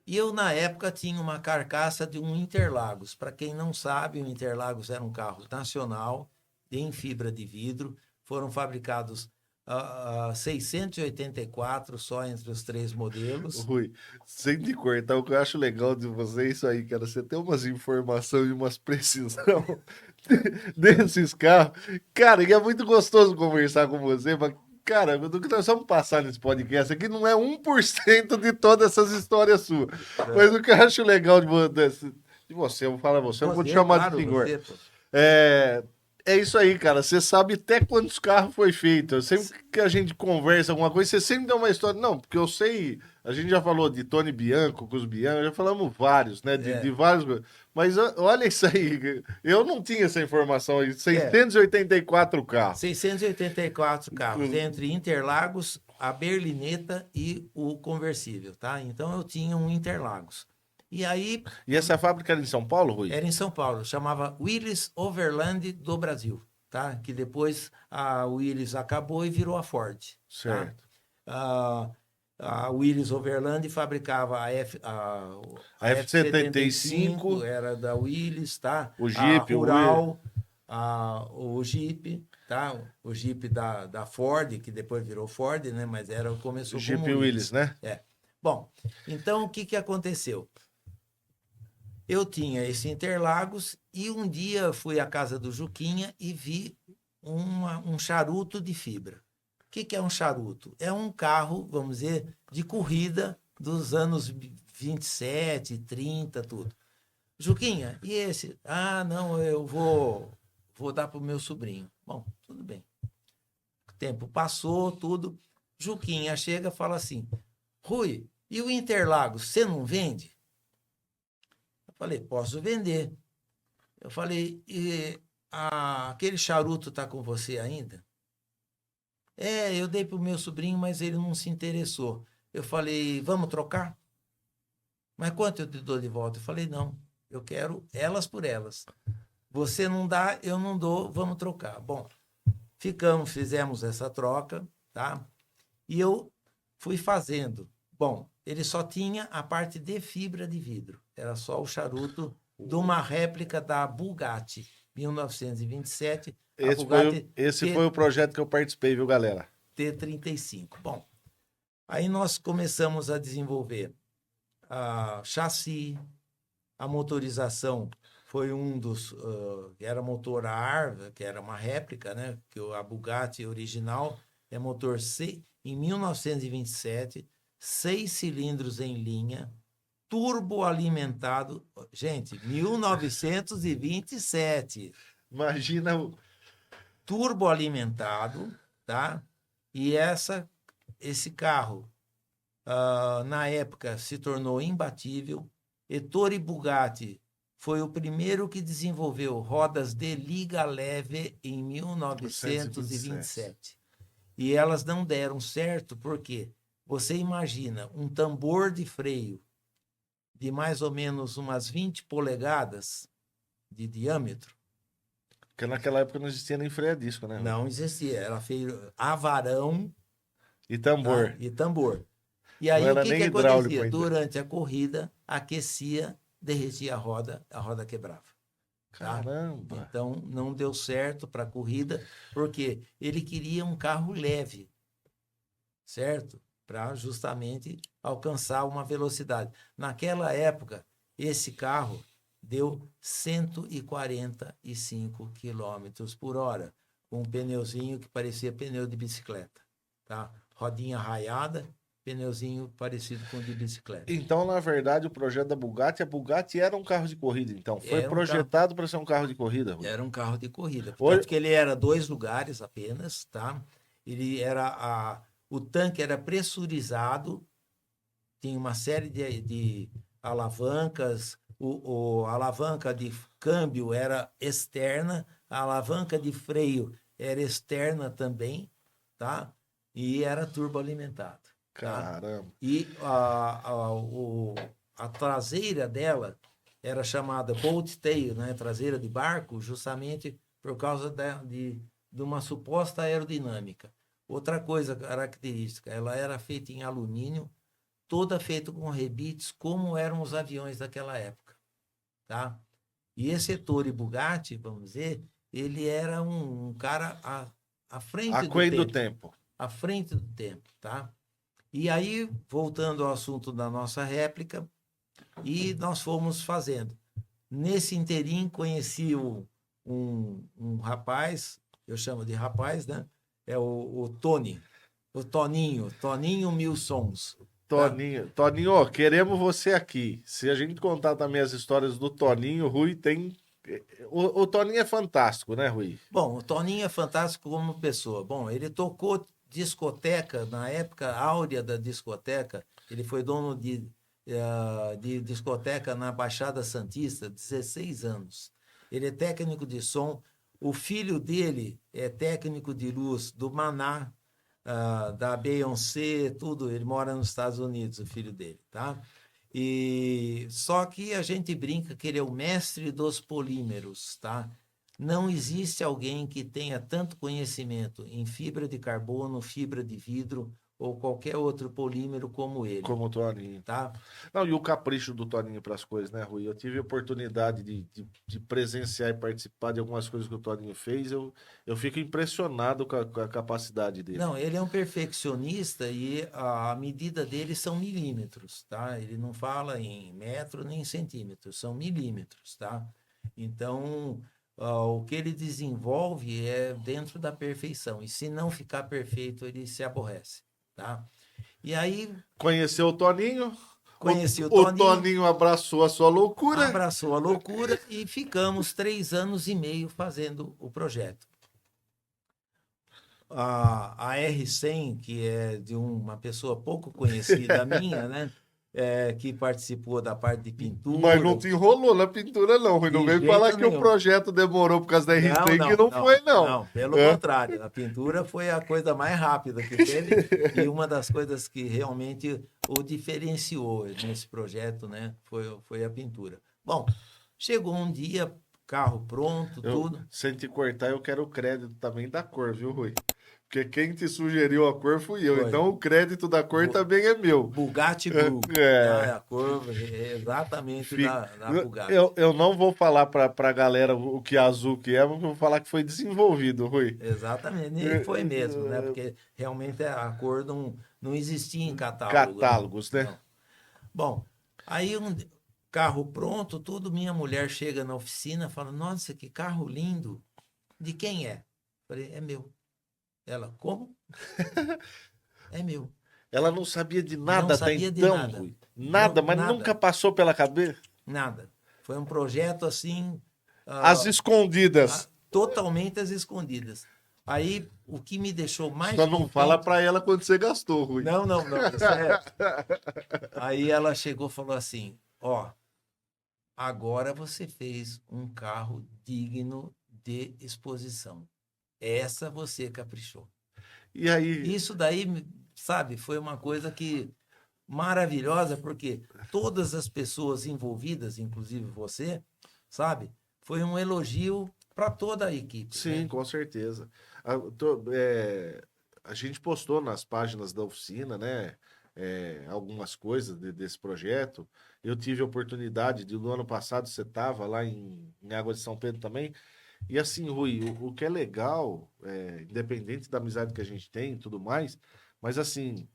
e eu, na época, tinha uma carcaça de um Interlagos. Para quem não sabe, o Interlagos era um carro nacional, em fibra de vidro, foram fabricados 684 só entre os 3 modelos. Rui, sem te cortar, o que eu acho legal de você é isso aí, cara. Você tem umas informações e umas precisão desses carros. Cara, e é muito gostoso conversar com você, mas, cara, do que nós vamos passar nesse podcast aqui não é 1% de todas essas histórias suas. Mas o que eu acho legal de você, eu vou falar você, eu não vou te chamar claro, de senhor. você, pô. É isso aí, cara. Você sabe até quantos carros foi feito. Sempre que a gente conversa alguma coisa, você sempre dá uma história. Não, porque eu sei. A gente já falou de Tony Bianco, Cus Bianco, já falamos vários, né? De É, vários. Mas olha isso aí. Eu não tinha essa informação aí. é. 684 carros. 684 carros, entre Interlagos, a Berlinetta e o conversível, tá? Então eu tinha um Interlagos. E aí E essa fábrica era em São Paulo, Rui? era em São Paulo, chamava Willys Overland do Brasil, tá? Que depois a Willys acabou e virou a Ford. Certo. Tá? A Willys Overland fabricava a A F-75, era da Willys, tá? o A Jeep, Rural, o Jeep, tá? O Jeep da Ford, que depois virou Ford, né? Mas começou o Jeep como Willys, né? É. Bom, então o que aconteceu? Eu tinha esse Interlagos e um dia fui à casa do Juquinha e vi um charuto de fibra. O que é um charuto? É um carro, vamos dizer, de corrida dos anos 27, 30, tudo. Juquinha, e esse? Ah, não, eu vou dar para o meu sobrinho. Bom, tudo bem. O tempo passou, tudo. Juquinha chega e fala assim, Rui, e o Interlagos, você não vende? Eu falei, posso vender. Eu falei, aquele charuto está com você ainda? Eu dei para o meu sobrinho, mas ele não se interessou. Eu falei, vamos trocar? Mas quanto eu te dou de volta? Eu falei, não, eu quero elas por elas. Você não dá, eu não dou, vamos trocar. Bom, fizemos essa troca, tá? E eu fui fazendo. Bom, ele só tinha a parte de fibra de vidro. Era só o charuto de uma réplica da Bugatti, 1927. Esse foi o projeto que eu participei, viu, galera? T35. Bom, aí nós começamos a desenvolver chassi, a motorização foi um dos... era motor AR, que era uma réplica, né? Que a Bugatti original é motor C, em 1927, 6 cilindros em linha, turbo alimentado. Gente, 1927. Imagina Turbo alimentado, tá? E esse carro, na época, se tornou imbatível. Ettore Bugatti foi o primeiro que desenvolveu rodas de liga leve em 1927. E elas não deram certo porque você imagina um tambor de freio de mais ou menos umas 20 polegadas de diâmetro. Porque naquela época não existia nem freio a disco, né? Não existia, era feio avarão e tambor. Tá? E tambor. E aí o que acontecia? Durante a corrida, aquecia, derretia a roda quebrava. Tá? Caramba! Então não deu certo para a corrida, porque ele queria um carro leve, certo? Para justamente alcançar uma velocidade. Naquela época, esse carro deu 145 quilômetros por hora, com um pneuzinho que parecia pneu de bicicleta. Tá? Rodinha raiada, pneuzinho parecido com o de bicicleta. Então, na verdade, o projeto da Bugatti, a Bugatti era um carro de corrida, então. Foi projetado para ser um carro de corrida. Era um carro de corrida. Portanto, que ele era 2 lugares apenas, tá? Ele era o tanque era pressurizado, tinha uma série de alavancas, a alavanca de câmbio era externa, a alavanca de freio era externa também, tá? E era turboalimentado. Caramba! Tá? E a traseira dela era chamada boat tail, né? Traseira de barco, justamente por causa de uma suposta aerodinâmica. Outra coisa característica, ela era feita em alumínio, toda feita com rebites, como eram os aviões daquela época. Tá? E esse Ettore Bugatti, vamos dizer, ele era um cara à frente do tempo. à frente do tempo, tá? E aí, voltando ao assunto da nossa réplica, e nós fomos fazendo. Nesse inteirinho, conheci um rapaz, eu chamo de rapaz, né? É o Tony, o Toninho Mil Sons. Tá? Toninho, ó, queremos você aqui. Se a gente contar também as histórias do Toninho, o Rui tem. O Toninho é fantástico, né, Rui? Bom, o Toninho é fantástico como pessoa. Bom, ele tocou discoteca na época áurea da discoteca. Ele foi dono de discoteca na Baixada Santista, 16 anos. Ele é técnico de som. O filho dele é técnico de luz do Maná, da Beyoncé, tudo. Ele mora nos Estados Unidos, o filho dele, tá? E só que a gente brinca que ele é o mestre dos polímeros, tá? Não existe alguém que tenha tanto conhecimento em fibra de carbono, fibra de vidro ou qualquer outro polímero como ele, Como o Toninho. tá? Não, e o capricho do Toninho para as coisas, né, Rui? Eu tive a oportunidade de presenciar e participar de algumas coisas que o Toninho fez. Eu fico impressionado com a capacidade dele. Não, ele é um perfeccionista e a medida dele são milímetros, tá? Ele não fala em metro nem em centímetros, são milímetros, tá? Então, o que ele desenvolve é dentro da perfeição. E se não ficar perfeito, ele se aborrece, tá? E aí, Conheceu o Toninho, conheci o o Toninho, Toninho abraçou a sua loucura. abraçou a loucura e ficamos 3 anos e meio fazendo o projeto. A R100, que é de uma pessoa pouco conhecida minha, né? Que participou da parte de pintura. Mas não te enrolou na pintura, não, Rui. Não De vem jeito falar que nenhum. o projeto demorou por causa da Não, R100, não, que não foi, não. Não, pelo É. contrário. A pintura foi a coisa mais rápida que teve e uma das coisas que realmente o diferenciou nesse projeto, né? Foi a pintura. Bom, chegou um dia, carro pronto, tudo. Sem te cortar, eu quero o crédito também da cor, viu, Rui? Porque quem te sugeriu a cor fui eu. Foi. Então o crédito da cor também é meu. Bugatti Blue. É. A cor é exatamente Fica- da Bugatti. eu não vou falar pra galera o que azul que é, mas eu vou falar que foi desenvolvido, Rui. Exatamente, e foi mesmo, né? Porque realmente a cor não existia em catálogo. Catálogos, né? Não. Bom, aí carro pronto, tudo, minha mulher chega na oficina e fala, nossa, que carro lindo. De quem é? Falei, é meu. Ela, como? É meu. Ela não sabia de Não nada até sabia de então, nada. Rui. Nada, Não, mas nada. nunca passou pela cabeça. Nada. Foi um projeto assim, As escondidas. totalmente às escondidas. Aí, o que me deixou mais Só não contente... fala pra ela quando você gastou, Rui. Não, isso é... Aí ela chegou e falou assim, ó, agora você fez um carro digno de exposição. Essa você caprichou. E aí, Isso daí, sabe, foi uma coisa que maravilhosa, porque todas as pessoas envolvidas, inclusive você, sabe, foi um elogio para toda a equipe. sim, né? com certeza. A gente postou nas páginas da oficina, né? Algumas coisas desse projeto. Eu tive a oportunidade no ano passado, você estava lá em Água de São Pedro também. E assim, Rui, o que é legal, independente da amizade que a gente tem e tudo mais, mas assim,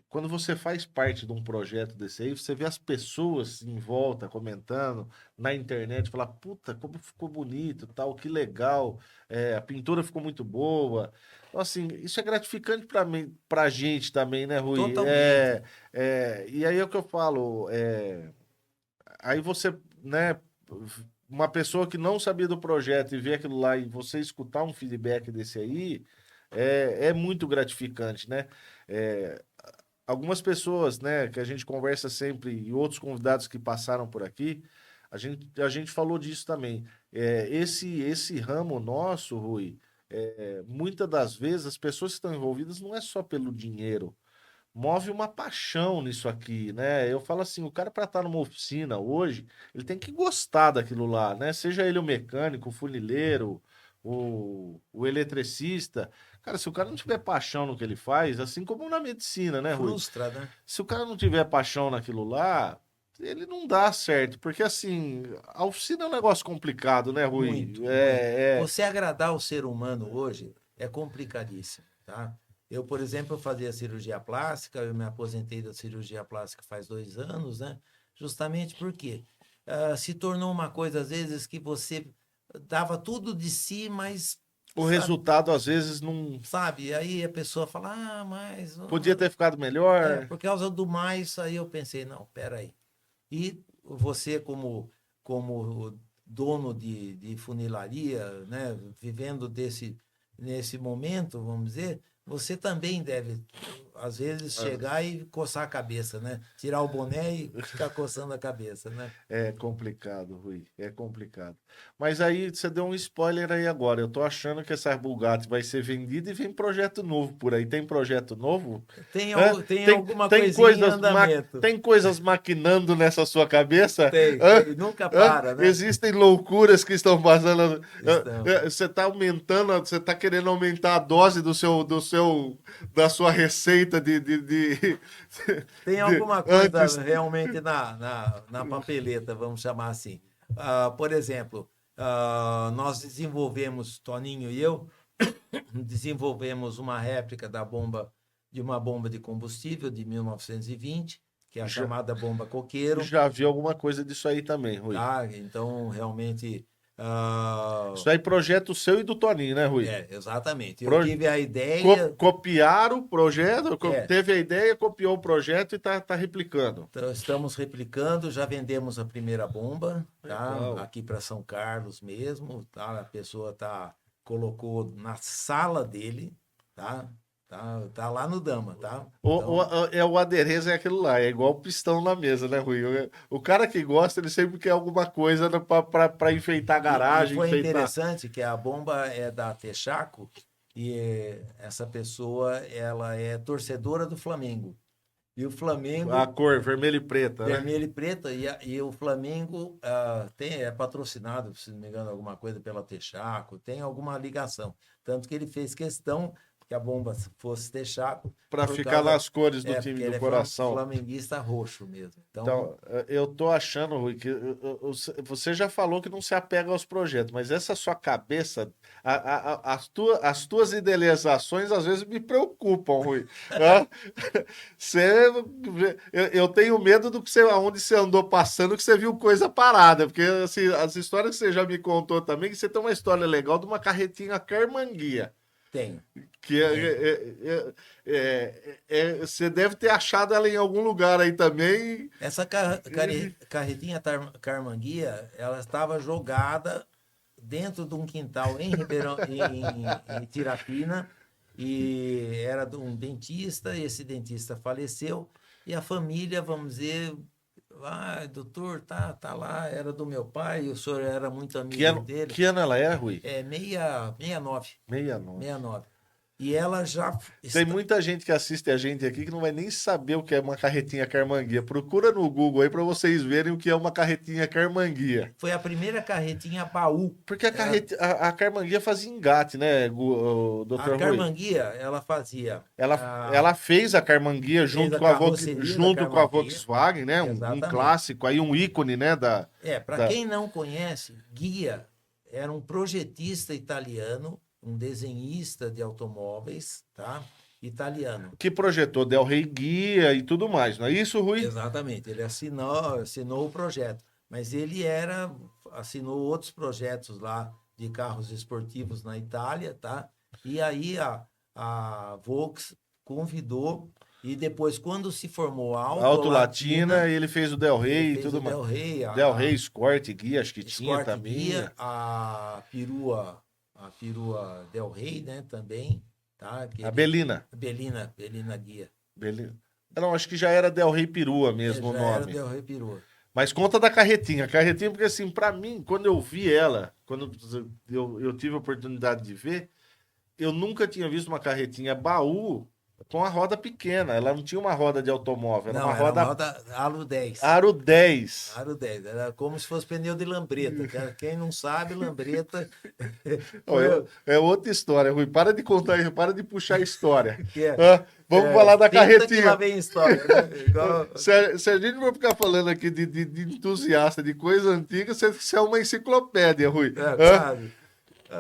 quando você faz parte de um projeto desse aí, você vê as pessoas em volta comentando na internet, falar, puta, como ficou bonito, tal, que legal, a pintura ficou muito boa. Então, assim, isso é gratificante para mim, pra gente também, né, Rui? Totalmente. E aí é o que eu falo, aí você, né, uma pessoa que não sabia do projeto e ver aquilo lá e você escutar um feedback desse aí, é muito gratificante, né? É, algumas pessoas, né, que a gente conversa sempre e outros convidados que passaram por aqui, a gente falou disso também. Esse ramo nosso, Rui, muitas das vezes as pessoas que estão envolvidas não é só pelo dinheiro, move uma paixão nisso aqui, né? Eu falo assim, o cara para estar numa oficina hoje, ele tem que gostar daquilo lá, né? Seja ele o mecânico, o funileiro, o eletricista. Cara, se o cara não tiver paixão no que ele faz, assim como na medicina, né, Rui? Frustra, né? Se o cara não tiver paixão naquilo lá, ele não dá certo, porque assim, a oficina é um negócio complicado, né, Rui? Muito, muito. Você agradar o ser humano hoje é complicadíssimo. tá? Eu, por exemplo, eu fazia cirurgia plástica, eu me aposentei da cirurgia plástica faz 2 anos, né? Justamente porque se tornou uma coisa, às vezes, que você dava tudo de si, mas, O sabe, resultado, às vezes, não sabe? Aí a pessoa fala, mas podia ter ficado melhor. por causa do mais, aí eu pensei, não, peraí. E você, como dono de funilaria, né, vivendo nesse momento, vamos dizer, você também deve, às vezes, chegar e coçar a cabeça, né? Tirar o boné e ficar coçando a cabeça, né? É complicado, Rui. É complicado. Mas aí você deu um spoiler aí agora. Eu tô achando que essa Bugatti vai ser vendida e vem projeto novo por aí. Tem projeto novo? Hã? Tem alguma Tem coisinha em coisas, andamento. tem coisas maquinando nessa sua cabeça? Tem, nunca Hã? para, né? Existem loucuras que estão passando. Estão. Você está aumentando, você está querendo aumentar a dose da sua receita Tem alguma antes. coisa realmente na papeleta, vamos chamar assim. Por exemplo, nós desenvolvemos, Toninho e eu, desenvolvemos uma réplica de uma bomba de combustível de 1920, que é a Já, chamada bomba coqueiro, já vi alguma coisa disso aí também, Rui. tá? Então, realmente, Isso aí projeto seu e do Toninho, né, Rui? exatamente. Eu Pro- tive a ideia, Copiaram o projeto, é, teve a ideia, copiou o projeto e tá replicando. então, estamos replicando, já vendemos a primeira bomba, tá? Legal. Aqui para São Carlos mesmo, tá? A pessoa colocou na sala dele, tá? Tá lá no Dama, tá? Então, O aderência é aquilo lá, é igual o pistão na mesa, né, Rui? O cara que gosta, ele sempre quer alguma coisa pra enfeitar a e garagem, foi enfeitar. interessante que a bomba é da Texaco e essa pessoa, ela é torcedora do Flamengo. E o A Flamengo cor vermelho e preta, né? vermelho e preta, e o Flamengo é patrocinado, se não me engano, alguma coisa pela Texaco, tem alguma ligação. Tanto que ele fez questão que a bomba fosse Texaco, Pra por ficar causa, nas cores do porque time do ele é coração. flamenguista roxo mesmo. Então, Então, eu tô achando, Rui, que você já falou que não se apega aos projetos, mas essa sua cabeça, as tuas idealizações às vezes me preocupam, Rui. Hã? Você, eu tenho medo do que você, aonde você andou passando, que você viu coisa parada, porque assim, as histórias que você já me contou também, que você tem uma história legal de uma carretinha Carmanguia. tenho, Que tenho. você deve ter achado ela em algum lugar aí também. Essa carretinha Carmanguia, ela estava jogada dentro de um quintal em Ribeirão, em Tirapina, e era de um dentista, e esse dentista faleceu, e a família, vamos dizer, doutor, tá lá, era do meu pai, o senhor era muito amigo dele, Que ano ela é, Rui? 69, 69. 69. E ela já Tem está, muita gente que assiste a gente aqui que não vai nem saber o que é uma carretinha Carmanguia. Procura no Google aí para vocês verem o que é uma carretinha Carmanguia. foi a primeira carretinha baú. Porque a Carmanguia fazia engate, né, o A Dr. Rui? Carmanguia, ela fazia Ela fez a Carmanguia fez a carroceria da junto com a Carmanguia, Volkswagen, né? Um exatamente. clássico, aí um ícone, né? Para Da... quem não conhece, Guia era um projetista italiano, um desenhista de automóveis, tá? Italiano. Que projetou Del Rey Guia e tudo mais, não é isso, Rui? Exatamente, ele assinou o projeto, mas assinou outros projetos lá de carros esportivos na Itália, tá? E aí a Volks convidou, e depois, quando se formou a Auto Auto Latina, Latina, ele fez o Del ele Rey e fez o tudo mais. Del Rey, Del Rey Escort Guia, acho que tinha Escort também. Guia, a perua Del Rey, né, também, tá? A Belina. Belina Guia. Belina. Não, acho que já era Del Rey Perua mesmo o Já era nome. Del Rey perua. Mas conta da carretinha. A carretinha, porque assim, pra mim, quando eu vi ela, quando eu tive a oportunidade de ver, eu nunca tinha visto uma carretinha baú com a roda pequena. Ela não tinha uma roda de automóvel, era Não, uma era uma roda roda Aro 10. Aro 10. Aro 10. Era como se fosse pneu de lambreta. Quem não sabe, lambreta. Ó, é outra história, Rui. Para de contar isso, para de puxar a história. Que é, Vamos falar da senta que lá carretinha. vem história, né? Igual, Se a gente for ficar falando aqui de entusiasta de coisa antiga, você é uma enciclopédia, Rui. sabe?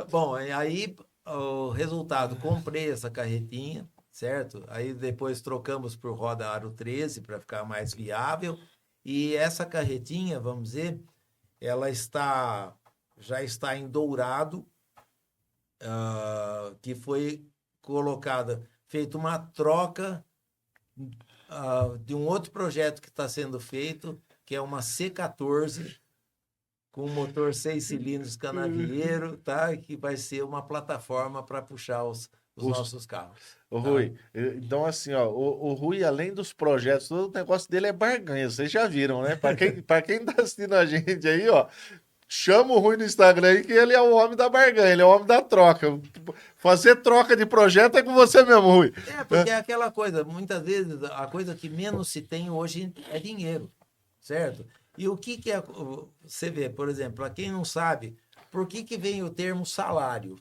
Bom, aí o resultado, comprei essa carretinha, certo? Aí depois trocamos por roda aro 13 para ficar mais viável. E essa carretinha, vamos dizer, ela já está em dourado, que foi colocada, feita uma troca de um outro projeto que está sendo feito, que é uma C14 com motor 6 cilindros canavieiro, tá? E que vai ser uma plataforma para puxar os nossos carros. O Tá? Rui, então assim, ó, o Rui, além dos projetos, todo o negócio dele é barganha, vocês já viram, né? Para quem tá assistindo a gente aí, ó, chama o Rui no Instagram aí que ele é o homem da barganha, ele é o homem da troca. Fazer troca de projeto é com você mesmo, Rui. Porque é aquela coisa, muitas vezes a coisa que menos se tem hoje é dinheiro, certo? E o que é, você vê, por exemplo, para quem não sabe, por que vem o termo salário?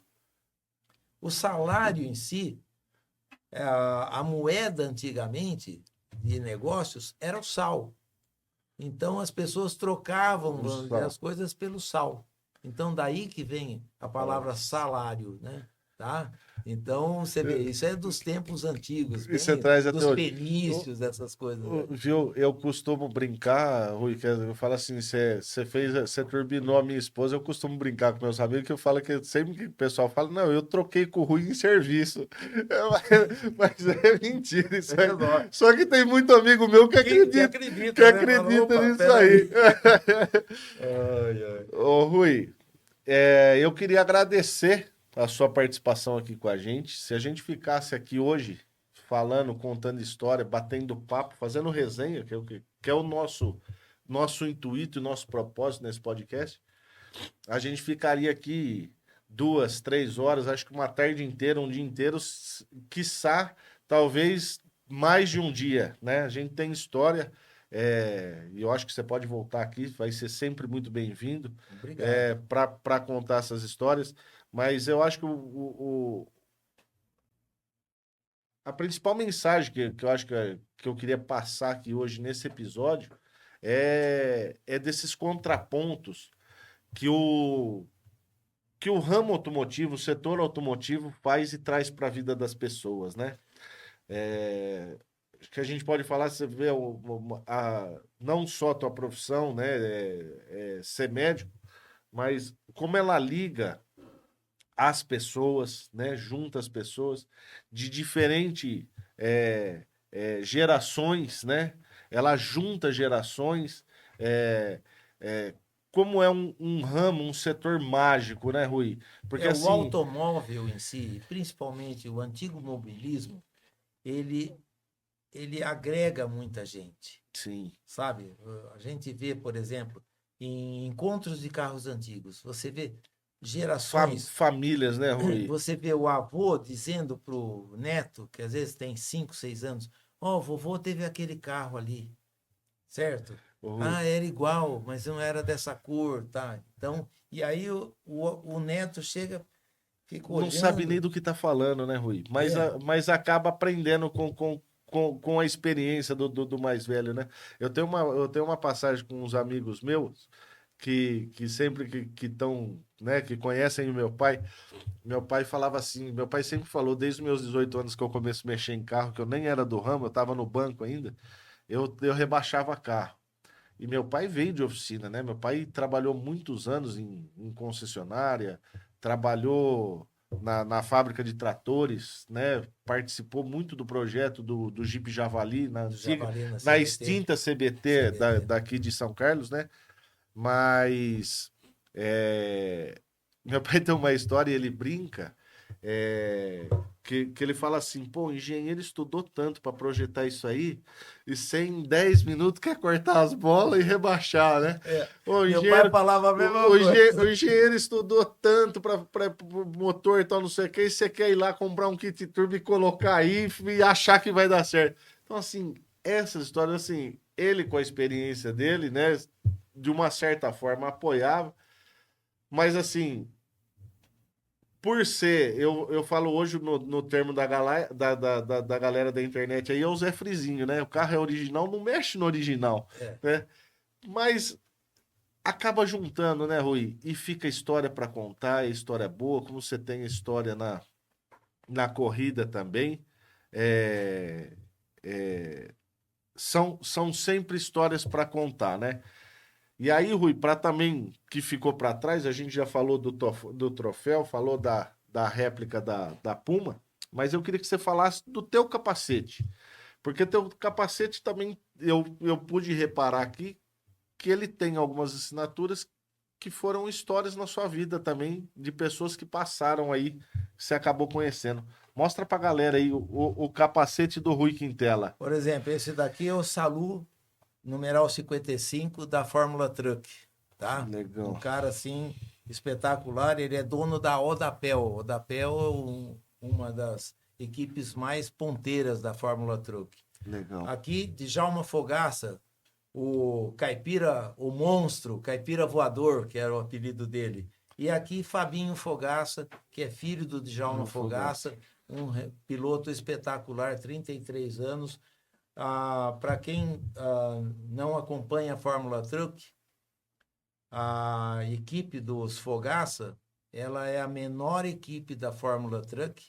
O salário em si, a moeda antigamente de negócios era o sal. Então as pessoas trocavam, vamos dizer, as coisas pelo sal. Então daí que vem a palavra salário, né? Tá? Então você vê, isso é dos tempos antigos, E bem, você traz até dos hoje. fenícios, essas coisas. Né? Viu, eu costumo brincar, Rui, que eu falo assim, você turbinou a minha esposa, eu costumo brincar com meus amigos, que eu falo que sempre que o pessoal fala, não, eu troquei com o Rui em serviço. Mas é mentira isso aí. Só que tem muito amigo meu que acredita nisso aí. Ô, Rui, eu queria agradecer a sua participação aqui com a gente. Se a gente ficasse aqui hoje falando, contando história, batendo papo, fazendo resenha, que é o nosso intuito e nosso propósito nesse podcast, a gente ficaria aqui 2, 3 horas, acho que uma tarde inteira, um dia inteiro, quiçá, talvez mais de um dia, né? A gente tem história, e eu acho que você pode voltar aqui, vai ser sempre muito bem-vindo para contar essas histórias, mas eu acho que a principal mensagem que eu acho que eu queria passar aqui hoje nesse episódio é desses contrapontos que o ramo automotivo, o setor automotivo faz e traz para a vida das pessoas, né? Que a gente pode falar, você vê não só a tua profissão, né, ser médico, mas como ela liga as pessoas, né, junta as pessoas de diferentes gerações, né? Ela junta gerações, é, é, como é um ramo, um setor mágico, né, Rui? Porque O assim, automóvel em si, principalmente o antigo mobilismo, ele, ele agrega muita gente, sim, sabe? A gente vê, por exemplo, em encontros de carros antigos, você vê gerações. famílias, né, Rui? Você vê o avô dizendo pro neto, que às vezes tem 5, 6 anos, ó, o vovô teve aquele carro ali, certo? Ô, Rui, Ah, era igual, mas não era dessa cor, tá? Então, e aí o neto chega, fica não sabe nem olhando. do que tá falando, né, Rui? Mas, É, mas acaba aprendendo com a experiência do mais velho, né? Eu tenho uma passagem com uns amigos meus que sempre que estão, né, que conhecem o meu pai falava assim, meu pai sempre falou, desde os meus 18 anos que eu comecei a mexer em carro, que eu nem era do ramo, eu estava no banco ainda, eu rebaixava carro. E meu pai veio de oficina, né? Meu pai trabalhou muitos anos em concessionária, trabalhou na fábrica de tratores, né? Participou muito do projeto do Jeep Javali, na do antiga, Javali na na CBT, extinta CBT CBT. daqui de São Carlos, né? Mas meu pai tem uma história e ele brinca que ele fala assim, pô, o engenheiro estudou tanto para projetar isso aí e sem em 10 minutos quer cortar as bolas e rebaixar, né? O Meu pai engenheiro, falava a o, mesma o coisa. engenheiro estudou tanto para motor e tal, não sei o que, e você quer ir lá comprar um kit turbo e colocar aí e achar que vai dar certo. Então, assim, essas histórias, assim, ele com a experiência dele, né, de uma certa forma apoiava, mas assim, por ser, eu falo hoje no termo da galera da internet aí, é o Zé Frizinho, né? O carro é original, não mexe no original, É. né? Mas acaba juntando, né, Rui? E fica história para contar, a história é boa, como você tem história na corrida também. É, é, são sempre histórias para contar, né? E aí, Rui, para também que ficou para trás, a gente já falou do troféu, falou da réplica da Puma, mas eu queria que você falasse do teu capacete. Porque teu capacete também, eu pude reparar aqui que ele tem algumas assinaturas que foram histórias na sua vida também, de pessoas que passaram aí, que você acabou conhecendo. Mostra pra galera aí o capacete do Rui Quintela. Por exemplo, esse daqui é o Salu numeral 55 da Fórmula Truck, tá? Um Legal. cara assim espetacular, ele é dono da Odapel. Odapel é uma das equipes mais ponteiras da Fórmula Truck. Legal. Aqui, Djalma Fogaça, o caipira, o monstro, caipira voador, que era o apelido dele. E aqui Fabinho Fogaça, que é filho do Djalma Fogaça, piloto espetacular, 33 anos. Para quem não acompanha a Fórmula Truck, a equipe dos Fogaça, ela é a menor equipe da Fórmula Truck,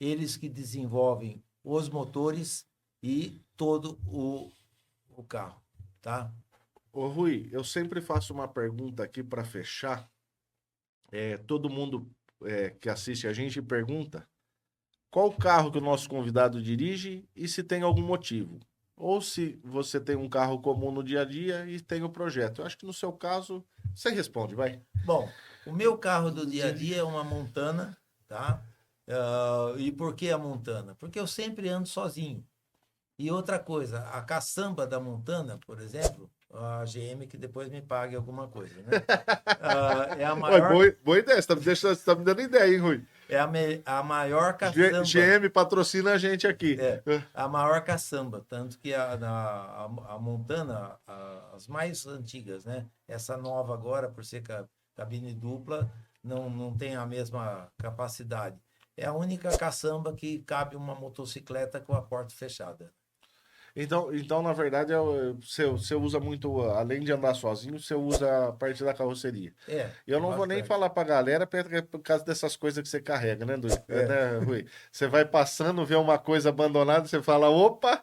eles que desenvolvem os motores e todo o carro, tá? Ô Rui, eu sempre faço uma pergunta aqui para fechar. Todo mundo que assiste a gente pergunta qual carro que o nosso convidado dirige e se tem algum motivo. Ou se você tem um carro comum no dia a dia e tem o projeto. Eu acho que no seu caso, você responde, vai. Bom, o meu carro do dia a dia é uma Montana, tá? E por que a Montana? Porque eu sempre ando sozinho. E outra coisa, a caçamba da Montana, por exemplo, a GM que depois me pague alguma coisa, né? É a maior... Boa ideia, você tá me dando ideia, hein, Rui? É a maior caçamba. GM patrocina a gente aqui. A maior caçamba. Tanto que a Montana, as mais antigas, né? Essa nova agora, por ser cabine dupla, não tem a mesma capacidade. É a única caçamba que cabe uma motocicleta com a porta fechada. Então, na verdade, você usa muito, além de andar sozinho, você usa a parte da carroceria. Eu não vou nem falar pra galera por causa dessas coisas que você carrega, né, Rui? Você vai passando, vê uma coisa abandonada, você fala, opa,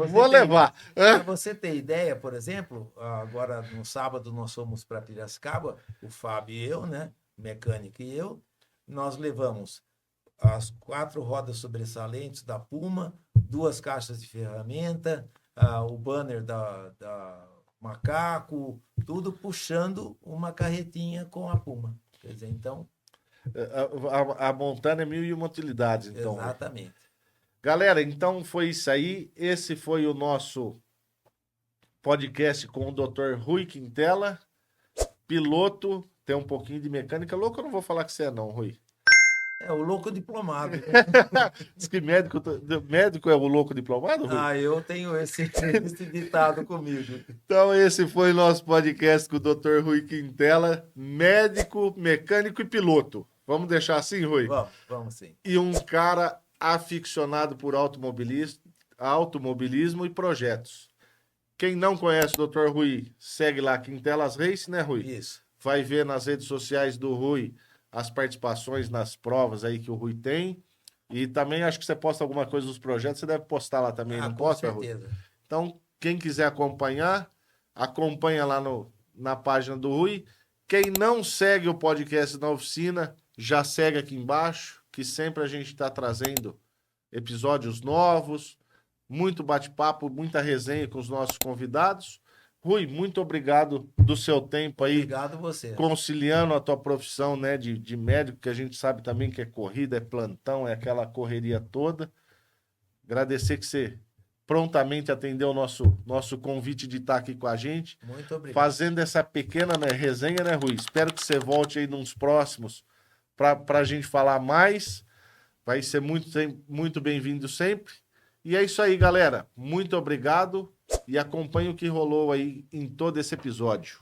vou levar. Para você ter ideia, por exemplo, agora no sábado nós fomos para Piracicaba, o Fábio e eu, né, mecânico e eu, nós levamos as 4 rodas sobressalentes da Puma, 2 caixas de ferramenta, o banner da Macaco, tudo puxando uma carretinha com a Puma. Quer dizer, então... A Montana é 1001 utilidades, então. Exatamente. Galera, então foi isso aí. Esse foi o nosso podcast com o Dr. Rui Quintela, piloto, tem um pouquinho de mecânica. Louco, eu não vou falar que você é não, Rui. O louco diplomado. Diz que médico é o louco diplomado, Rui? Eu tenho esse ditado comigo. Então esse foi o nosso podcast com o Dr. Rui Quintela, médico, mecânico e piloto. Vamos deixar assim, Rui? Vamos sim. E um cara aficionado por automobilismo e projetos. Quem não conhece o Dr. Rui, segue lá Quintelas Race, né, Rui? Isso. Vai ver nas redes sociais do Rui as participações nas provas aí que o Rui tem. E também acho que você posta alguma coisa nos projetos, você deve postar lá também, não posta, Rui? Com certeza. Então, quem quiser acompanhar, acompanha lá na página do Rui. Quem não segue o podcast na oficina, já segue aqui embaixo, que sempre a gente está trazendo episódios novos, muito bate-papo, muita resenha com os nossos convidados. Rui, muito obrigado do seu tempo aí. Obrigado você. Conciliando a tua profissão, né, de médico, que a gente sabe também que é corrida, é plantão, é aquela correria toda. Agradecer que você prontamente atendeu o nosso convite de estar aqui com a gente. Muito obrigado. Fazendo essa pequena, né, resenha, né, Rui? Espero que você volte aí nos próximos para a gente falar mais. Vai ser muito bem-vindo sempre. E é isso aí, galera. Muito obrigado e acompanhe o que rolou aí em todo esse episódio.